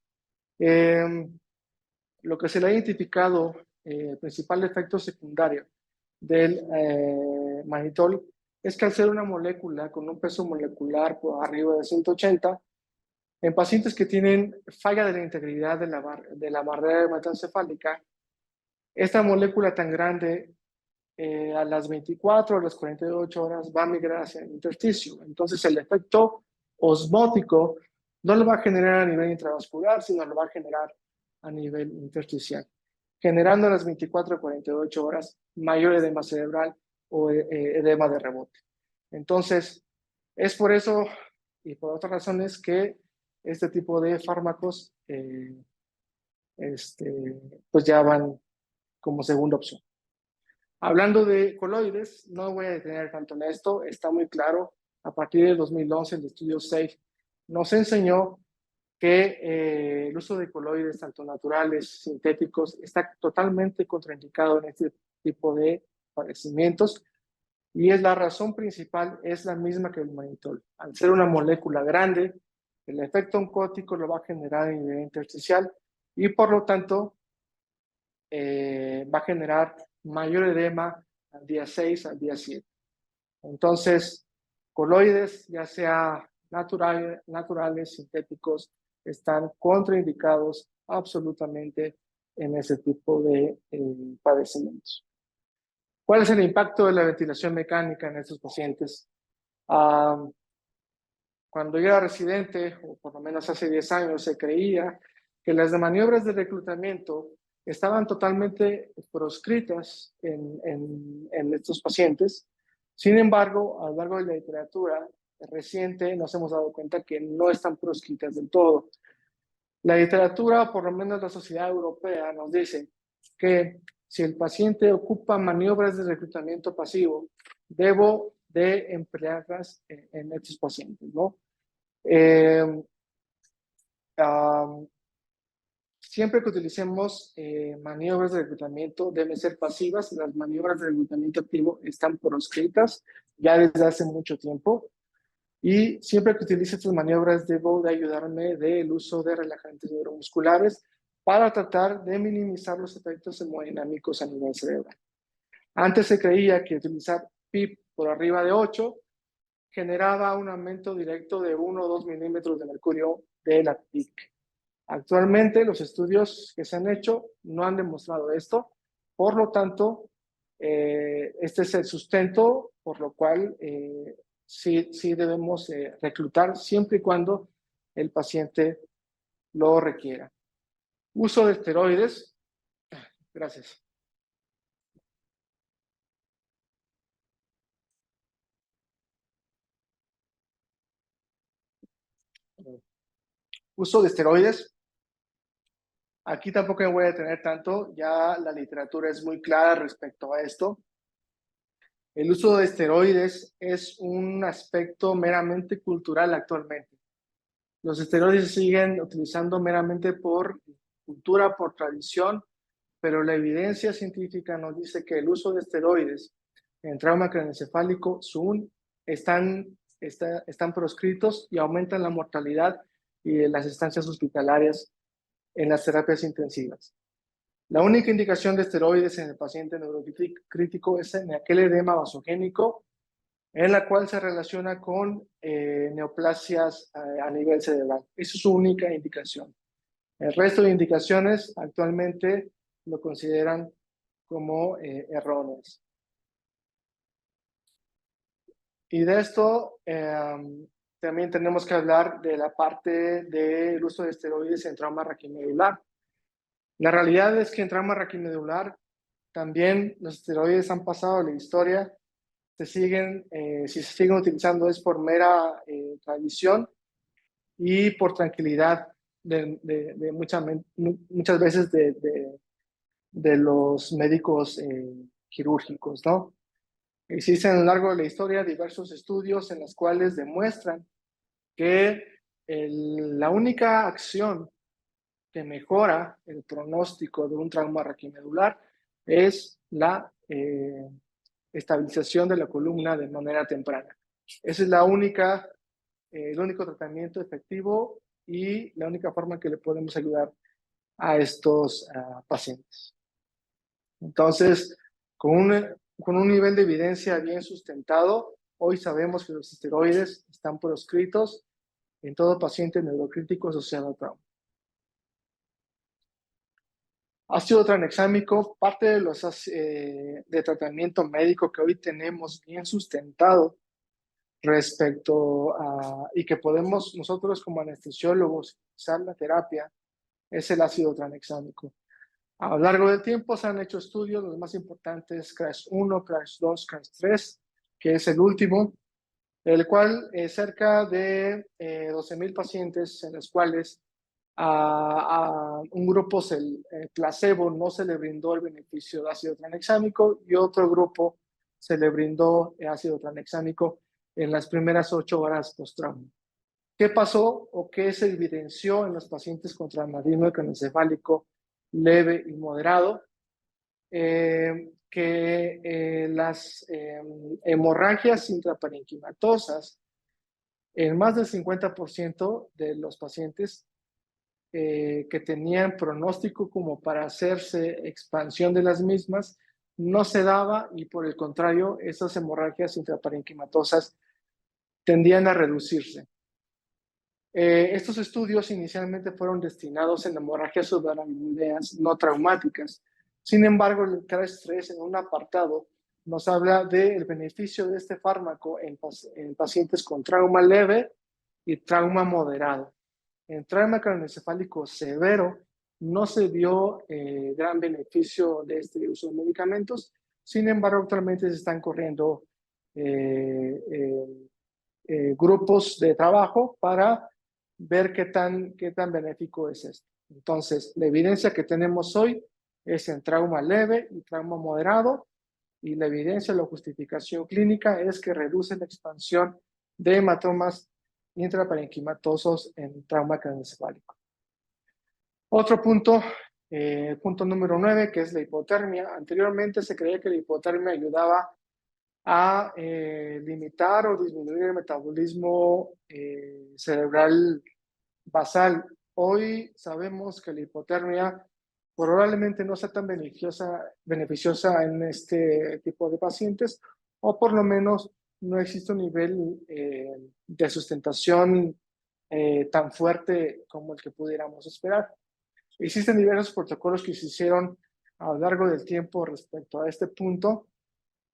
S2: Lo que se le ha identificado, el principal efecto secundario del manitol es que al ser una molécula con un peso molecular por arriba de 180, en pacientes que tienen falla de la integridad de la barrera hematoencefálica, esta molécula tan grande a las 24 o las 48 horas va a migrar hacia el intersticio. Entonces el efecto osmótico no lo va a generar a nivel intravascular, sino lo va a generar a nivel intersticial, generando a las 24 o 48 horas mayor edema cerebral o edema de rebote. Entonces, es por eso y por otras razones que este tipo de fármacos pues ya van como segunda opción. Hablando de coloides, no voy a detener tanto en esto, está muy claro. A partir del 2011, el estudio SAFE nos enseñó que el uso de coloides, tanto naturales, sintéticos, está totalmente contraindicado en este tipo de padecimientos y es la razón principal, es la misma que el manitol. Al ser una molécula grande, el efecto oncótico lo va a generar en nivel intersticial y por lo tanto va a generar mayor edema al día 6, al día 7. Entonces, coloides, ya sea naturales, sintéticos, están contraindicados absolutamente en ese tipo de padecimientos. ¿Cuál es el impacto de la ventilación mecánica en estos pacientes? Cuando yo era residente, o por lo menos hace 10 años, se creía que las maniobras de reclutamiento estaban totalmente proscritas en estos pacientes. Sin embargo, a lo largo de la literatura reciente nos hemos dado cuenta que no están proscritas del todo. La literatura, por lo menos la Sociedad Europea, nos dice que si el paciente ocupa maniobras de reclutamiento pasivo, debo de emplearlas en estos pacientes, ¿no? Siempre que utilicemos maniobras de reclutamiento deben ser pasivas. Las maniobras de reclutamiento activo están proscritas ya desde hace mucho tiempo. Y siempre que utilice estas maniobras debo de ayudarme del uso de relajantes neuromusculares para tratar de minimizar los efectos hemodinámicos a nivel cerebral. Antes se creía que utilizar PIP por arriba de 8 generaba un aumento directo de 1 o 2 milímetros de mercurio de la PIC. Actualmente los estudios que se han hecho no han demostrado esto, por lo tanto, este es el sustento por lo cual sí debemos reclutar siempre y cuando el paciente lo requiera. Uso de esteroides. Gracias. Uso de esteroides. Aquí tampoco me voy a detener tanto, ya la literatura es muy clara respecto a esto. El uso de esteroides es un aspecto meramente cultural actualmente. Los esteroides se siguen utilizando meramente por cultura, por tradición, pero la evidencia científica nos dice que el uso de esteroides en trauma craneoencefálico están proscritos y aumentan la mortalidad y las estancias hospitalarias en las terapias intensivas. La única indicación de esteroides en el paciente neurocrítico es en aquel edema vasogénico en la cual se relaciona con neoplasias a nivel cerebral. Esa es su única indicación. El resto de indicaciones actualmente lo consideran como erróneas. Y de esto también tenemos que hablar de la parte del uso de esteroides en trauma raquimedular. La realidad es que en trauma raquimedular también los esteroides han pasado a la historia. Si se siguen utilizando es por mera tradición y por tranquilidad de muchas veces de los médicos quirúrgicos, ¿no? Existen a lo largo de la historia diversos estudios en los cuales demuestran que la única acción que mejora el pronóstico de un trauma raquimedular es la estabilización de la columna de manera temprana. Ese es el único tratamiento efectivo y la única forma que le podemos ayudar a estos pacientes. Entonces, con un nivel de evidencia bien sustentado, hoy sabemos que los esteroides están proscritos en todo paciente neurocrítico asociado a trauma. Ácido tranexámico, parte de los de tratamiento médico que hoy tenemos bien sustentado respecto a, y que podemos nosotros como anestesiólogos usar la terapia, es el ácido tranexámico. A lo largo del tiempo se han hecho estudios, los más importantes, CRASH-1, CRASH-2, CRASH-3, que es el último, el cual cerca de 12,000 pacientes en los cuales a un grupo placebo no se le brindó el beneficio de ácido tranexámico y otro grupo se le brindó ácido tranexámico en las primeras 8 horas post-trauma. ¿Qué pasó o qué se evidenció en los pacientes con traumatismo craneoencefálico leve y moderado? Que las hemorragias intraparenquimatosas en más del 50% de los pacientes que tenían pronóstico como para hacerse expansión de las mismas, no se daba y por el contrario, esas hemorragias intraparenquimatosas tendían a reducirse. Estos estudios inicialmente fueron destinados en hemorragias subarachnoideas no traumáticas. Sin embargo, el CRASH-3 en un apartado nos habla del beneficio de este fármaco en pacientes con trauma leve y trauma moderado. En trauma craneoencefálico severo no se vio gran beneficio de este uso de medicamentos. Sin embargo, actualmente se están corriendo grupos de trabajo para ver qué tan benéfico es esto. Entonces, la evidencia que tenemos hoy es en trauma leve y trauma moderado, y la evidencia, la justificación clínica es que reduce la expansión de hematomas intraparenquimatosos en trauma craneoencefálico. Otro punto, punto número 9, que es la hipotermia. Anteriormente se creía que la hipotermia ayudaba a limitar o disminuir el metabolismo cerebral basal. Hoy sabemos que la hipotermia probablemente no sea tan beneficiosa en este tipo de pacientes, o por lo menos no existe un nivel de sustentación tan fuerte como el que pudiéramos esperar. Existen diversos protocolos que se hicieron a lo largo del tiempo respecto a este punto,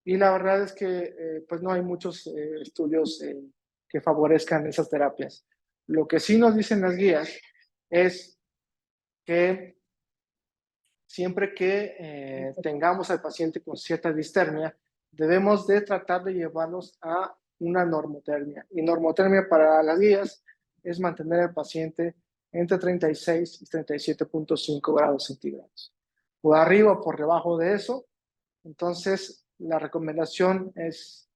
S2: y la verdad es que pues no hay muchos estudios que favorezcan esas terapias. Lo que sí nos dicen las guías es que siempre que tengamos al paciente con cierta distermia, debemos de tratar de llevarlos a una normotermia. Y normotermia para las guías es mantener al paciente entre 36 y 37.5 grados centígrados. Por arriba o por debajo de eso, entonces la recomendación es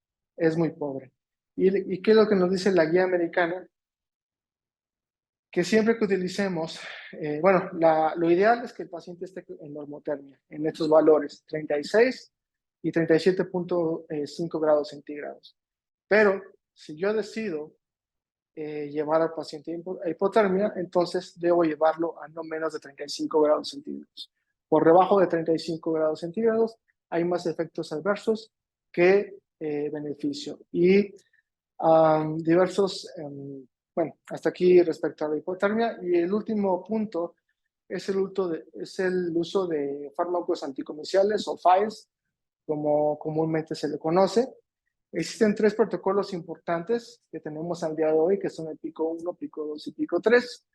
S2: muy pobre. ¿Y qué es lo que nos dice la guía americana? Que siempre que utilicemos, bueno, lo ideal es que el paciente esté en normotermia, en estos valores, 36 y 37.5 grados centígrados. Pero si yo decido llevar al paciente a hipotermia, entonces debo llevarlo a no menos de 35 grados centígrados. Por debajo de 35 grados centígrados hay más efectos adversos que beneficio. Y diversos, bueno, hasta aquí respecto a la hipotermia. Y el último punto es el uso de fármacos anticomerciales o FAES, como comúnmente se le conoce. Existen 3 protocolos importantes que tenemos al día de hoy, que son el pico 1, pico 2 y pico 3.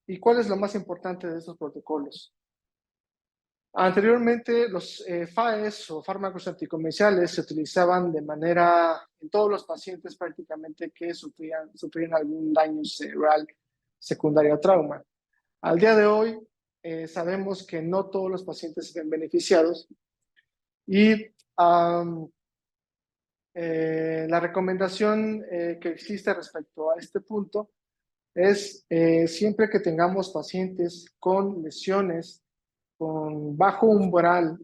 S2: ¿Y cuál es lo más importante de estos protocolos? Anteriormente, los FAES o fármacos anticomerciales se utilizaban de manera en todos los pacientes prácticamente que sufrían algún daño cerebral secundario a trauma. Al día de hoy, sabemos que no todos los pacientes se ven beneficiados, y la recomendación que existe respecto a este punto es siempre que tengamos pacientes con lesiones con bajo umbral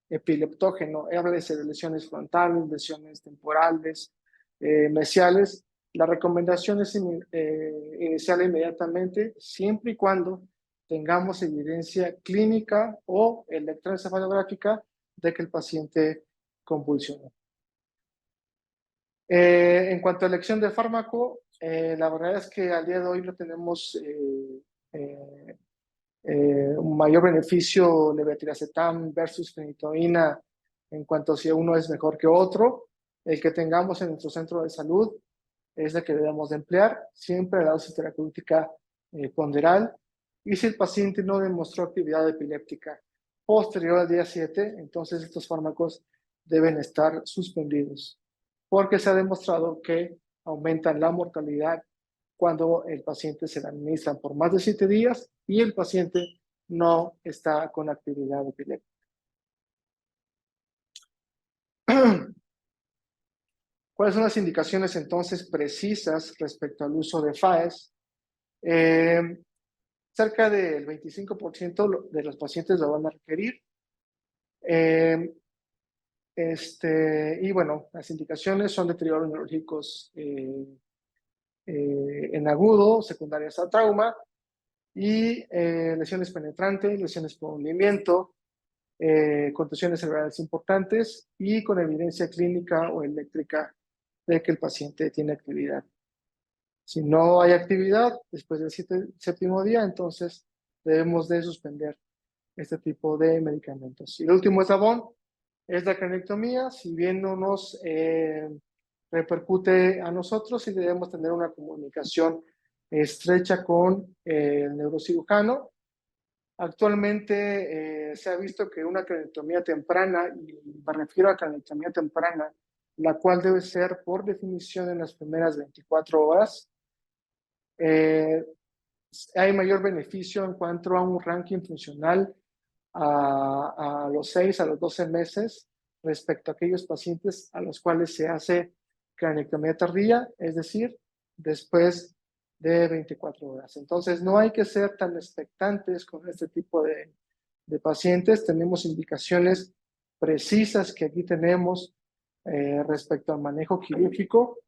S2: epileptógeno, háblese de lesiones frontales, lesiones temporales, mesiales, la recomendación es iniciar inmediatamente, siempre y cuando tengamos evidencia clínica o electroencefalográfica de que el paciente convulsionó. En cuanto a elección de fármaco, la verdad es que al día de hoy no tenemos un mayor beneficio levetiracetam versus fenitoína en cuanto a si uno es mejor que otro. El que tengamos en nuestro centro de salud es el que debemos de emplear, siempre la dosis terapéutica ponderal, y si el paciente no demostró actividad epiléptica posterior al día 7, entonces estos fármacos deben estar suspendidos, porque se ha demostrado que aumentan la mortalidad cuando el paciente se la administran por más de 7 días y el paciente no está con actividad epiléptica. ¿Cuáles son las indicaciones entonces precisas respecto al uso de FAES? Cerca del 25% de los pacientes lo van a requerir. Y bueno, las indicaciones son deterioros neurológicos en agudo, secundarias a trauma, y lesiones penetrantes, lesiones por hundimiento, contusiones cerebrales importantes y con evidencia clínica o eléctrica de que el paciente tiene actividad. Si no hay actividad después del 7º día, entonces debemos de suspender este tipo de medicamentos. Y el último eslabón es la craniotomía. Si bien no nos repercute a nosotros, sí debemos tener una comunicación estrecha con el neurocirujano. Actualmente se ha visto que una craniotomía temprana, y me refiero a craniotomía temprana, la cual debe ser por definición en las primeras 24 horas, hay mayor beneficio en cuanto a un ranking funcional a los 6 a los 12 meses respecto a aquellos pacientes a los cuales se hace craniotomía tardía, es decir, después de 24 horas. Entonces, no hay que ser tan expectantes con este tipo de pacientes. Tenemos indicaciones precisas que aquí tenemos respecto al manejo quirúrgico,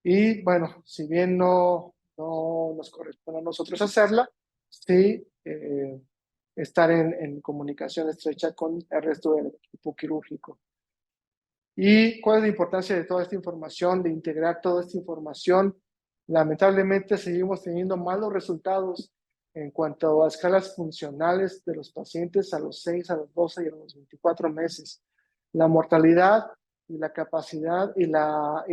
S2: y bueno, si bien no nos corresponde a nosotros hacerla, sí estar en comunicación estrecha con el resto del equipo quirúrgico. ¿Y cuál es la importancia de toda esta información, de integrar toda esta información? Lamentablemente seguimos teniendo malos resultados en cuanto a escalas funcionales de los pacientes a los 6, a los 12 y a los 24 meses. La mortalidad y la capacidad y la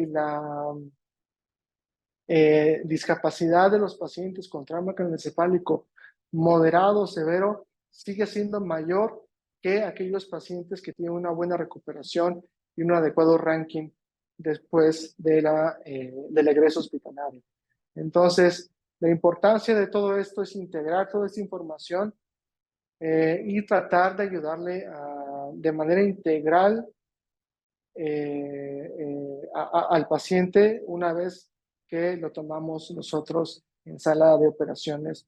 S2: discapacidad de los pacientes con trauma craneoencefálico moderado o severo sigue siendo mayor que aquellos pacientes que tienen una buena recuperación y un adecuado ranking después del egreso hospitalario. Entonces, la importancia de todo esto es integrar toda esta información y tratar de ayudarle de manera integral al paciente una vez que lo tomamos nosotros en sala de operaciones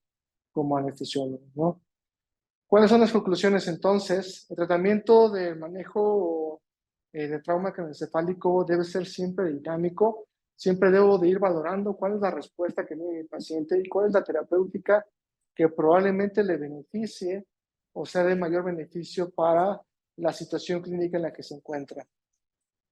S2: como anestesiólogos, ¿no? ¿Cuáles son las conclusiones entonces? El tratamiento del manejo de trauma craneoencefálico debe ser siempre dinámico. Siempre debo de ir valorando cuál es la respuesta que tiene el paciente y cuál es la terapéutica que probablemente le beneficie o sea de mayor beneficio para la situación clínica en la que se encuentra.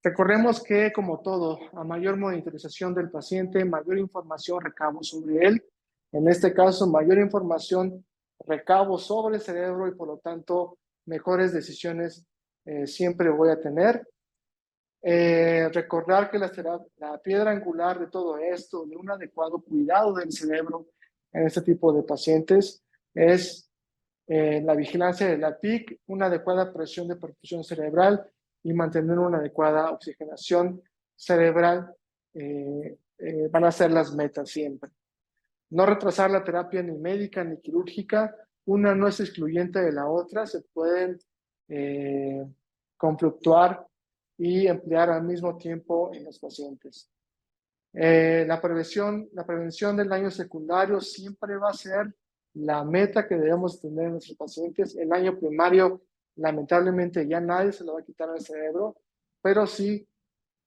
S2: Recordemos que, como todo, a mayor monitorización del paciente, mayor información recabo sobre él. En este caso, mayor información recabo sobre el cerebro y, por lo tanto, mejores decisiones siempre voy a tener. Recordar que la piedra angular de todo esto, de un adecuado cuidado del cerebro en este tipo de pacientes, es la vigilancia de la PIC, una adecuada presión de perfusión cerebral y mantener una adecuada oxigenación cerebral van a ser las metas siempre. No retrasar la terapia ni médica ni quirúrgica, una no es excluyente de la otra, se pueden confluctuar y emplear al mismo tiempo en los pacientes. La prevención del daño secundario siempre va a ser la meta que debemos tener en nuestros pacientes. El daño primario, lamentablemente, ya nadie se lo va a quitar al cerebro, pero sí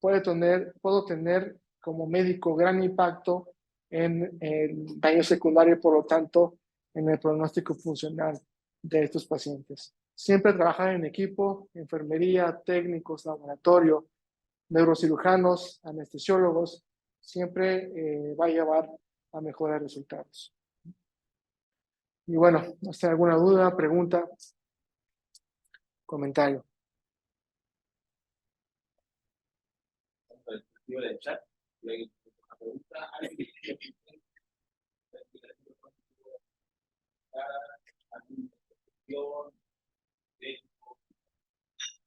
S2: puedo tener como médico gran impacto en el daño secundario y, por lo tanto, en el pronóstico funcional de estos pacientes. Siempre trabajar en equipo, enfermería, técnicos, laboratorio, neurocirujanos, anestesiólogos, siempre va a llevar a mejores resultados. Y bueno, no sé, alguna duda, pregunta, comentario.
S1: Del chat, una pregunta.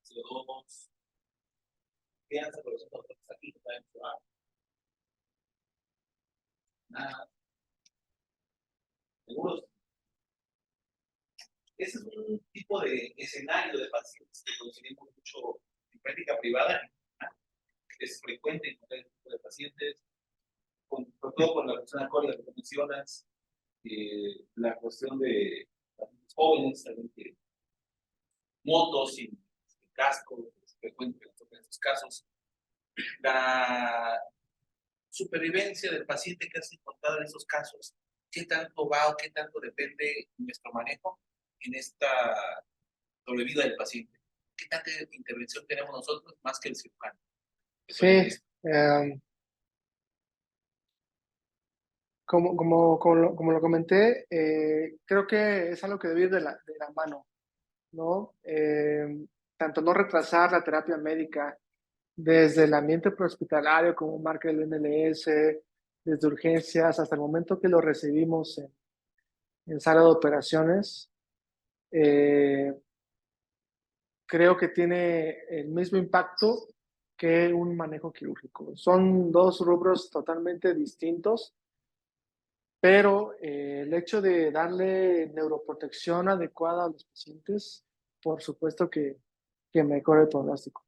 S1: CO2, crianza, por ejemplo, aquí nada, seguros. Ese es un tipo de escenario de pacientes que conseguimos mucho en práctica privada. Es frecuente encontrar este tipo de pacientes, sobre todo con la persona alcohólica que mencionas, la cuestión de los jóvenes, también que motos sin casco, es frecuente en estos casos. La supervivencia del paciente que has encontrado en esos casos, ¿qué tanto va o qué tanto depende nuestro manejo en esta doble vida del paciente? ¿Qué tanta intervención tenemos nosotros más que el cirujano?
S2: Sí, como lo comenté, creo que es algo que debe ir de la mano, ¿no? Tanto no retrasar la terapia médica desde el ambiente prehospitalario, como marca el MLS, desde urgencias hasta el momento que lo recibimos en sala de operaciones, creo que tiene el mismo impacto que un manejo quirúrgico. Son dos rubros totalmente distintos, pero el hecho de darle neuroprotección adecuada a los pacientes, por supuesto que mejora el pronóstico.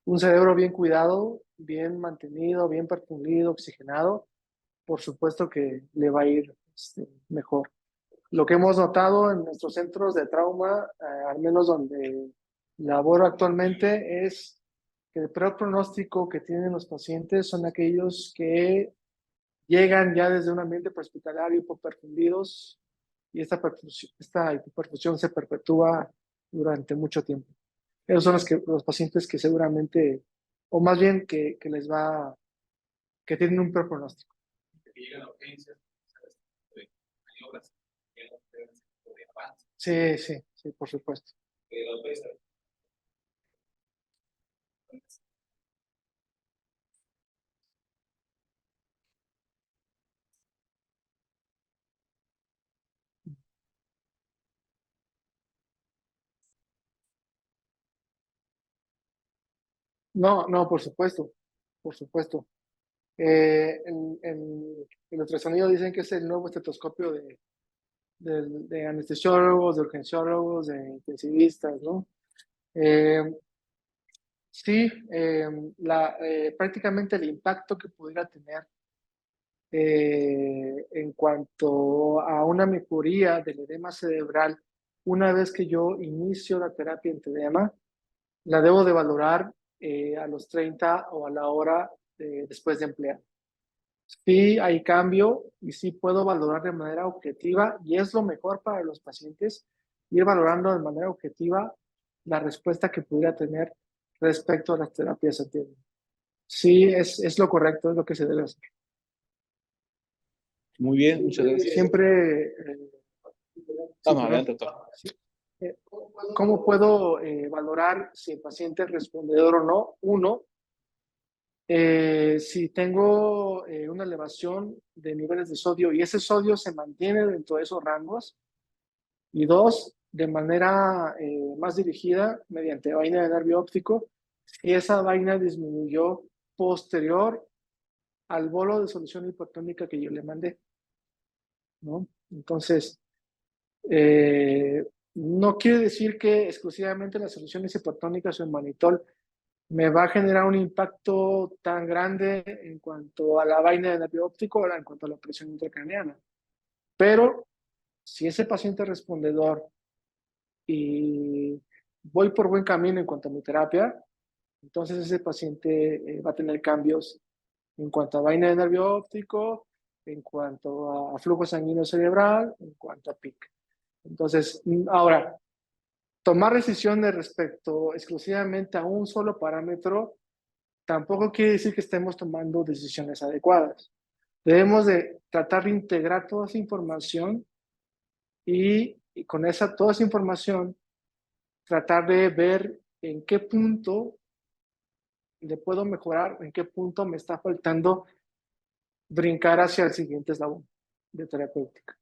S2: Un cerebro bien cuidado, bien mantenido, bien perfundido, oxigenado, por supuesto que le va a ir mejor. Lo que hemos notado en nuestros centros de trauma, al menos donde laboro actualmente, es que el peor pronóstico que tienen los pacientes son aquellos que llegan ya desde un ambiente prehospitalario hipoperfundidos y esta hipoperfusión se perpetúa durante mucho tiempo. Esos son los pacientes que seguramente o más bien que les va, que tienen un peor pronóstico.
S1: Que llegan a urgencias, de maniobras, que no pueden hacer de avance.
S2: Sí, sí, sí, por supuesto.
S1: Los ves.
S2: No, no, por supuesto, por supuesto. El ultrasonido dicen que es el nuevo estetoscopio de anestesiólogos, de urgenciólogos, de intensivistas, ¿no? Eh, sí, prácticamente el impacto que pudiera tener en cuanto a una mejoría del edema cerebral, una vez que yo inicio la terapia antiedema, la debo de valorar a los 30 o a la hora después de emplear. Sí hay cambio y sí puedo valorar de manera objetiva y es lo mejor para los pacientes ir valorando de manera objetiva la respuesta que pudiera tener respecto a las terapias antiedema. Sí, es lo correcto, es lo que se debe hacer.
S1: Muy bien, muchas gracias.
S2: Siempre,
S1: Vamos, adelante, doctor.
S2: eh, ¿cómo puedo valorar si el paciente es respondedor o no? Uno, si tengo una elevación de niveles de sodio y ese sodio se mantiene dentro de esos rangos. Y dos, de manera más dirigida, mediante vaina de nervio óptico, si esa vaina disminuyó posterior al bolo de solución hipotónica que yo le mandé, ¿no? Entonces, no quiere decir que exclusivamente las soluciones hipotónicas o el manitol me va a generar un impacto tan grande en cuanto a la vaina de nervio óptico o en cuanto a la presión intracraneana. Pero si ese paciente respondedor y voy por buen camino en cuanto a mi terapia, entonces ese paciente va a tener cambios en cuanto a vaina de nervio óptico, en cuanto a flujo sanguíneo cerebral, en cuanto a PIC. Entonces, ahora, tomar decisiones respecto exclusivamente a un solo parámetro tampoco quiere decir que estemos tomando decisiones adecuadas. Debemos de tratar de integrar toda esa información y con toda esa información tratar de ver en qué punto le puedo mejorar, en qué punto me está faltando brincar hacia el siguiente eslabón de terapéutica.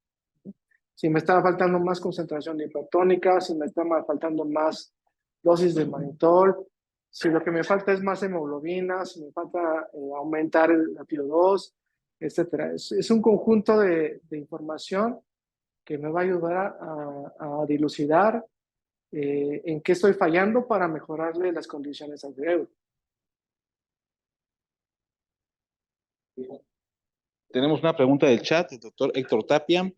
S2: Si me está faltando más concentración hipertónica, si me está faltando más dosis de manitol, si lo que me falta es más hemoglobina, si me falta aumentar el PO2, etcétera. Es un conjunto de información que me va a ayudar a dilucidar en qué estoy fallando para mejorarle las condiciones al cerebro.
S1: Tenemos una pregunta del chat del doctor Héctor Tapia.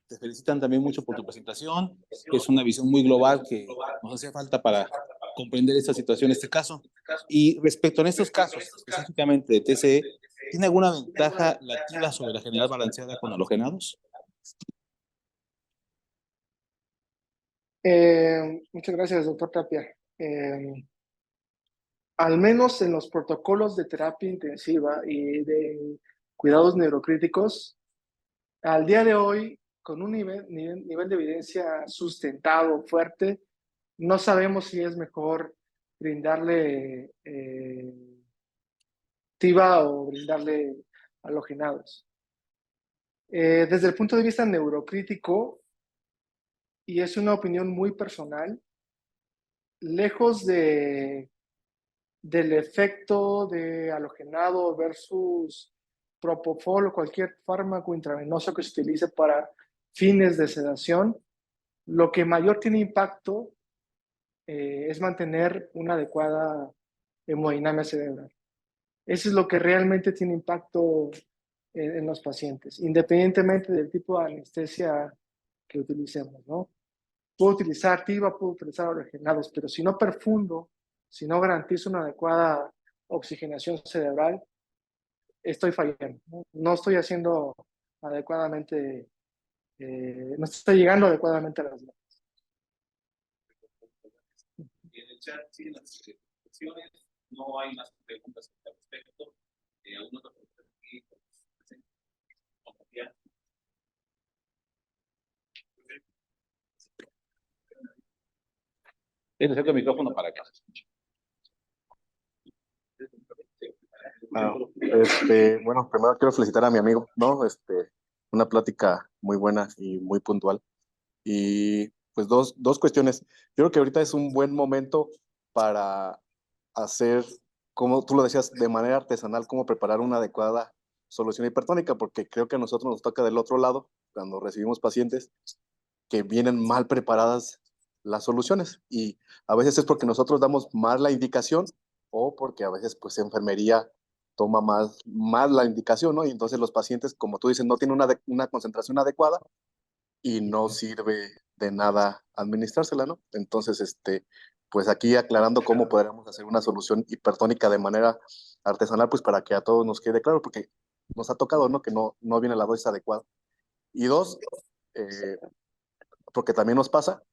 S1: Te felicitan también mucho por tu presentación. Es una visión muy global que nos hacía falta para comprender esta situación, este caso. Y respecto a estos casos, específicamente de TCE, ¿tiene alguna ventaja lativa sobre la general balanceada con halogenados?
S2: Muchas gracias, doctor Tapia. Al menos en los protocolos de terapia intensiva y de cuidados neurocríticos, al día de hoy, con un nivel de evidencia sustentado, fuerte, no sabemos si es mejor brindarle TIVA o brindarle halogenados. Desde el punto de vista neurocrítico, y es una opinión muy personal, lejos del efecto de halogenado versus propofol o cualquier fármaco intravenoso que se utilice para fines de sedación, lo que mayor tiene impacto es mantener una adecuada hemodinamia cerebral. Eso es lo que realmente tiene impacto en los pacientes, independientemente del tipo de anestesia que utilicemos, ¿no? Puedo utilizar TIVA, puedo utilizar halogenados, pero si no perfundo, si no garantizo una adecuada oxigenación cerebral, estoy fallando, ¿no? No estoy haciendo adecuadamente, no estoy llegando adecuadamente a las metas.
S1: Y en el chat siguen las expresiones. no hay más preguntas al respecto. ¿Alguna otra pregunta aquí? Necesito el micrófono para acá.
S3: Bueno, primero quiero felicitar a mi amigo, ¿no? Una plática muy buena y muy puntual. Y pues dos cuestiones. Yo creo que ahorita es un buen momento para hacer, como tú lo decías, de manera artesanal, cómo preparar una adecuada solución hipertónica, porque creo que a nosotros nos toca del otro lado, cuando recibimos pacientes que vienen mal preparadas las soluciones. Y a veces es porque nosotros damos mal la indicación o porque a veces pues enfermería toma más la indicación, ¿no? Y entonces los pacientes, como tú dices, no tienen una concentración adecuada y no sirve de nada administrársela, ¿no? Entonces, pues aquí aclarando cómo podríamos hacer una solución hipertónica de manera artesanal, pues para que a todos nos quede claro, porque nos ha tocado, ¿no? Que no viene la dosis adecuada. Y dos, eh, porque también nos pasa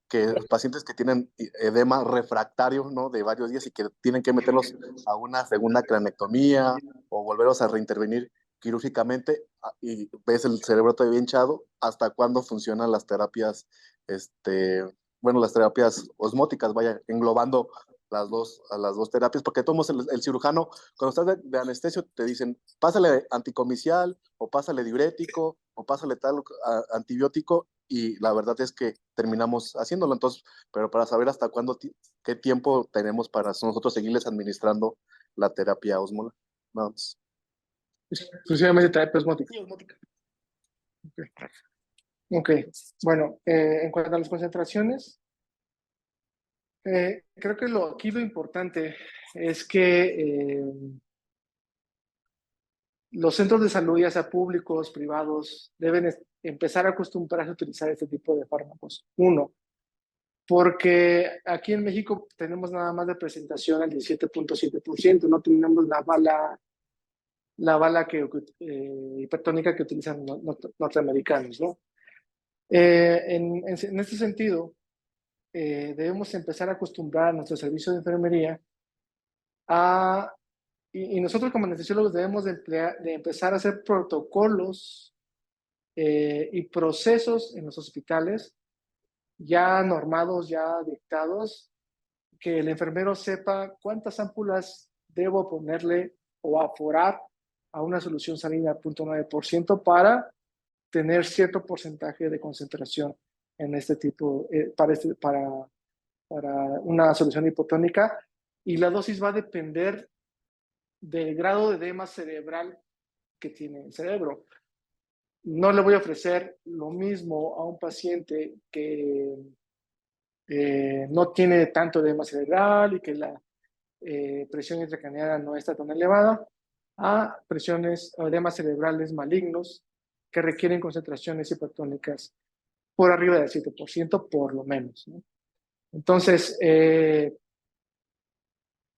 S3: que los pacientes que tienen edema refractario, ¿no? De varios días y que tienen que meterlos a una segunda cranectomía o volverlos a reintervenir quirúrgicamente y ves el cerebro todavía hinchado, ¿hasta cuándo funcionan las terapias, las terapias osmóticas, vaya, englobando las dos terapias? Porque todos el cirujano, cuando estás de anestesio, te dicen, pásale anticomicial, o pásale diurético, o pásale tal antibiótico, y la verdad es que terminamos haciéndolo. Entonces, pero para saber hasta cuándo, qué tiempo tenemos para nosotros seguirles administrando la terapia osmolar. Nada más.
S2: Exclusivamente terapia osmótica. Sí, osmótica. Ok, bueno, en cuanto a las concentraciones, creo que aquí lo importante es que los centros de salud, ya sea públicos, privados, deben empezar a acostumbrarse a utilizar este tipo de fármacos. Uno, porque aquí en México tenemos nada más de presentación al 17.7%, no tenemos la bala hipertónica que utilizan norteamericanos, ¿no? En este sentido, debemos empezar a acostumbrar a nuestro servicio de enfermería y nosotros como anestesiólogos debemos de empezar a hacer protocolos y procesos en los hospitales ya normados, ya dictados, que el enfermero sepa cuántas ámpulas debo ponerle o aforar a una solución salina 0.9% para tener cierto porcentaje de concentración en este tipo, para una solución hipotónica. Y la dosis va a depender del grado de edema cerebral que tiene el cerebro. No le voy a ofrecer lo mismo a un paciente que no tiene tanto edema cerebral y que la presión intracraneana no está tan elevada, a presiones o edemas cerebrales malignos que requieren concentraciones hipertónicas por arriba del 7%, por lo menos, ¿no? Entonces,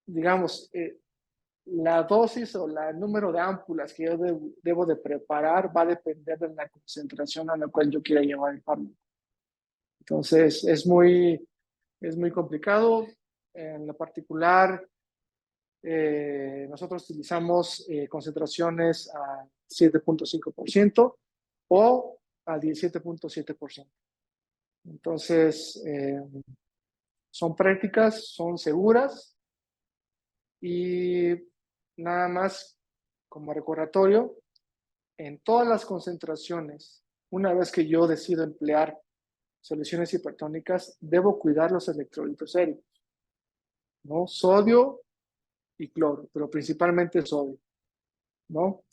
S2: digamos, la dosis o el número de ámpulas que yo debo de preparar va a depender de la concentración a la cual yo quiera llevar el fármaco. Entonces, es muy complicado. En lo particular, nosotros utilizamos concentraciones a 7.5% o al 17.7%. Entonces, son prácticas, son seguras y nada más como recordatorio, en todas las concentraciones, una vez que yo decido emplear soluciones hipertónicas, debo cuidar los electrolitos séricos, ¿no? Sodio y cloro, pero principalmente sodio, ¿no?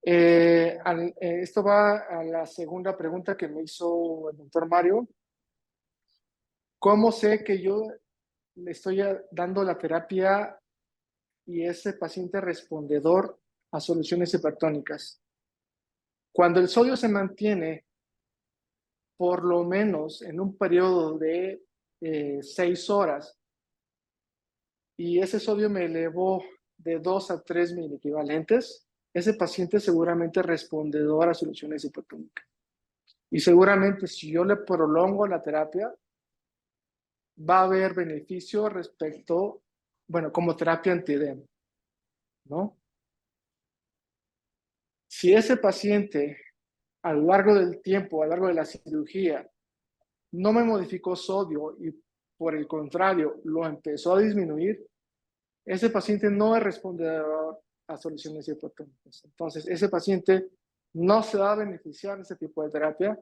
S2: Esto va a la segunda pregunta que me hizo el doctor Mario. ¿Cómo sé que yo le estoy dando la terapia y ese paciente respondedor a soluciones hipertónicas? Cuando el sodio se mantiene por lo menos en un periodo de 6 horas y ese sodio me elevó de 2 a 3 miliequivalentes, ese paciente seguramente es respondedor a soluciones hipertónicas. Y seguramente si yo le prolongo la terapia, va a haber beneficio respecto bueno, como terapia antiedema, ¿no? Si ese paciente a lo largo del tiempo, a lo largo de la cirugía, no me modificó sodio y por el contrario lo empezó a disminuir, ese paciente no es respondedor a soluciones hipotónicas. Entonces, ese paciente no se va a beneficiar de ese tipo de terapia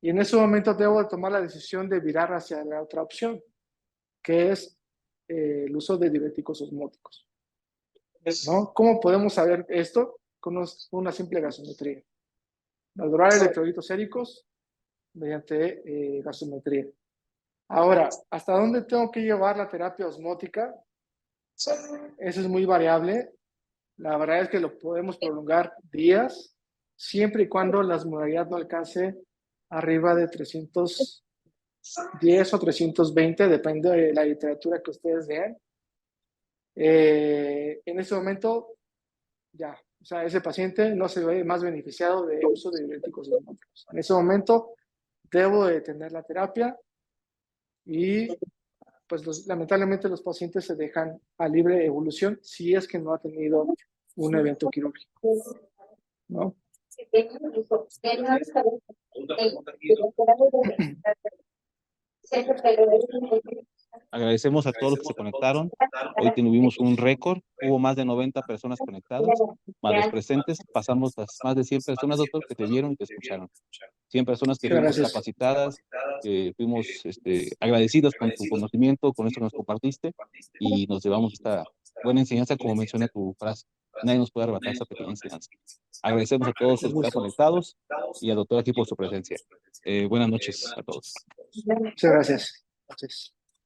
S2: y en ese momento debo de tomar la decisión de virar hacia la otra opción, que es el uso de diuréticos osmóticos, ¿no? ¿Cómo podemos saber esto? Con una simple gasometría. Valorar electrolitos séricos mediante gasometría. Ahora, ¿hasta dónde tengo que llevar la terapia osmótica? Eso es muy variable. La verdad es que lo podemos prolongar días, siempre y cuando la osmolaridad no alcance arriba de 310 o 320, depende de la literatura que ustedes vean. En ese momento, ya, o sea, ese paciente no se ve más beneficiado de uso de diuréticos osmóticos. En ese momento, debo detener la terapia y pues lamentablemente los pacientes se dejan a libre evolución si es que no ha tenido un evento quirúrgico, ¿no?
S1: Agradecemos a todos los que se conectaron. Hoy tuvimos un récord, hubo más de 90 personas conectadas, más los presentes, pasamos las más de 100 personas, doctor, que te vieron y te escucharon. 100 personas que fuimos
S2: Gracias.
S1: capacitadas, fuimos agradecidos con tu conocimiento, con esto que nos compartiste, y nos llevamos esta buena enseñanza, como menciona tu frase. Nadie nos puede arrebatar esa pequeña enseñanza. Agradecemos a todos los que están conectados y al doctor aquí por su presencia. Buenas noches a todos.
S2: Muchas gracias. Gracias.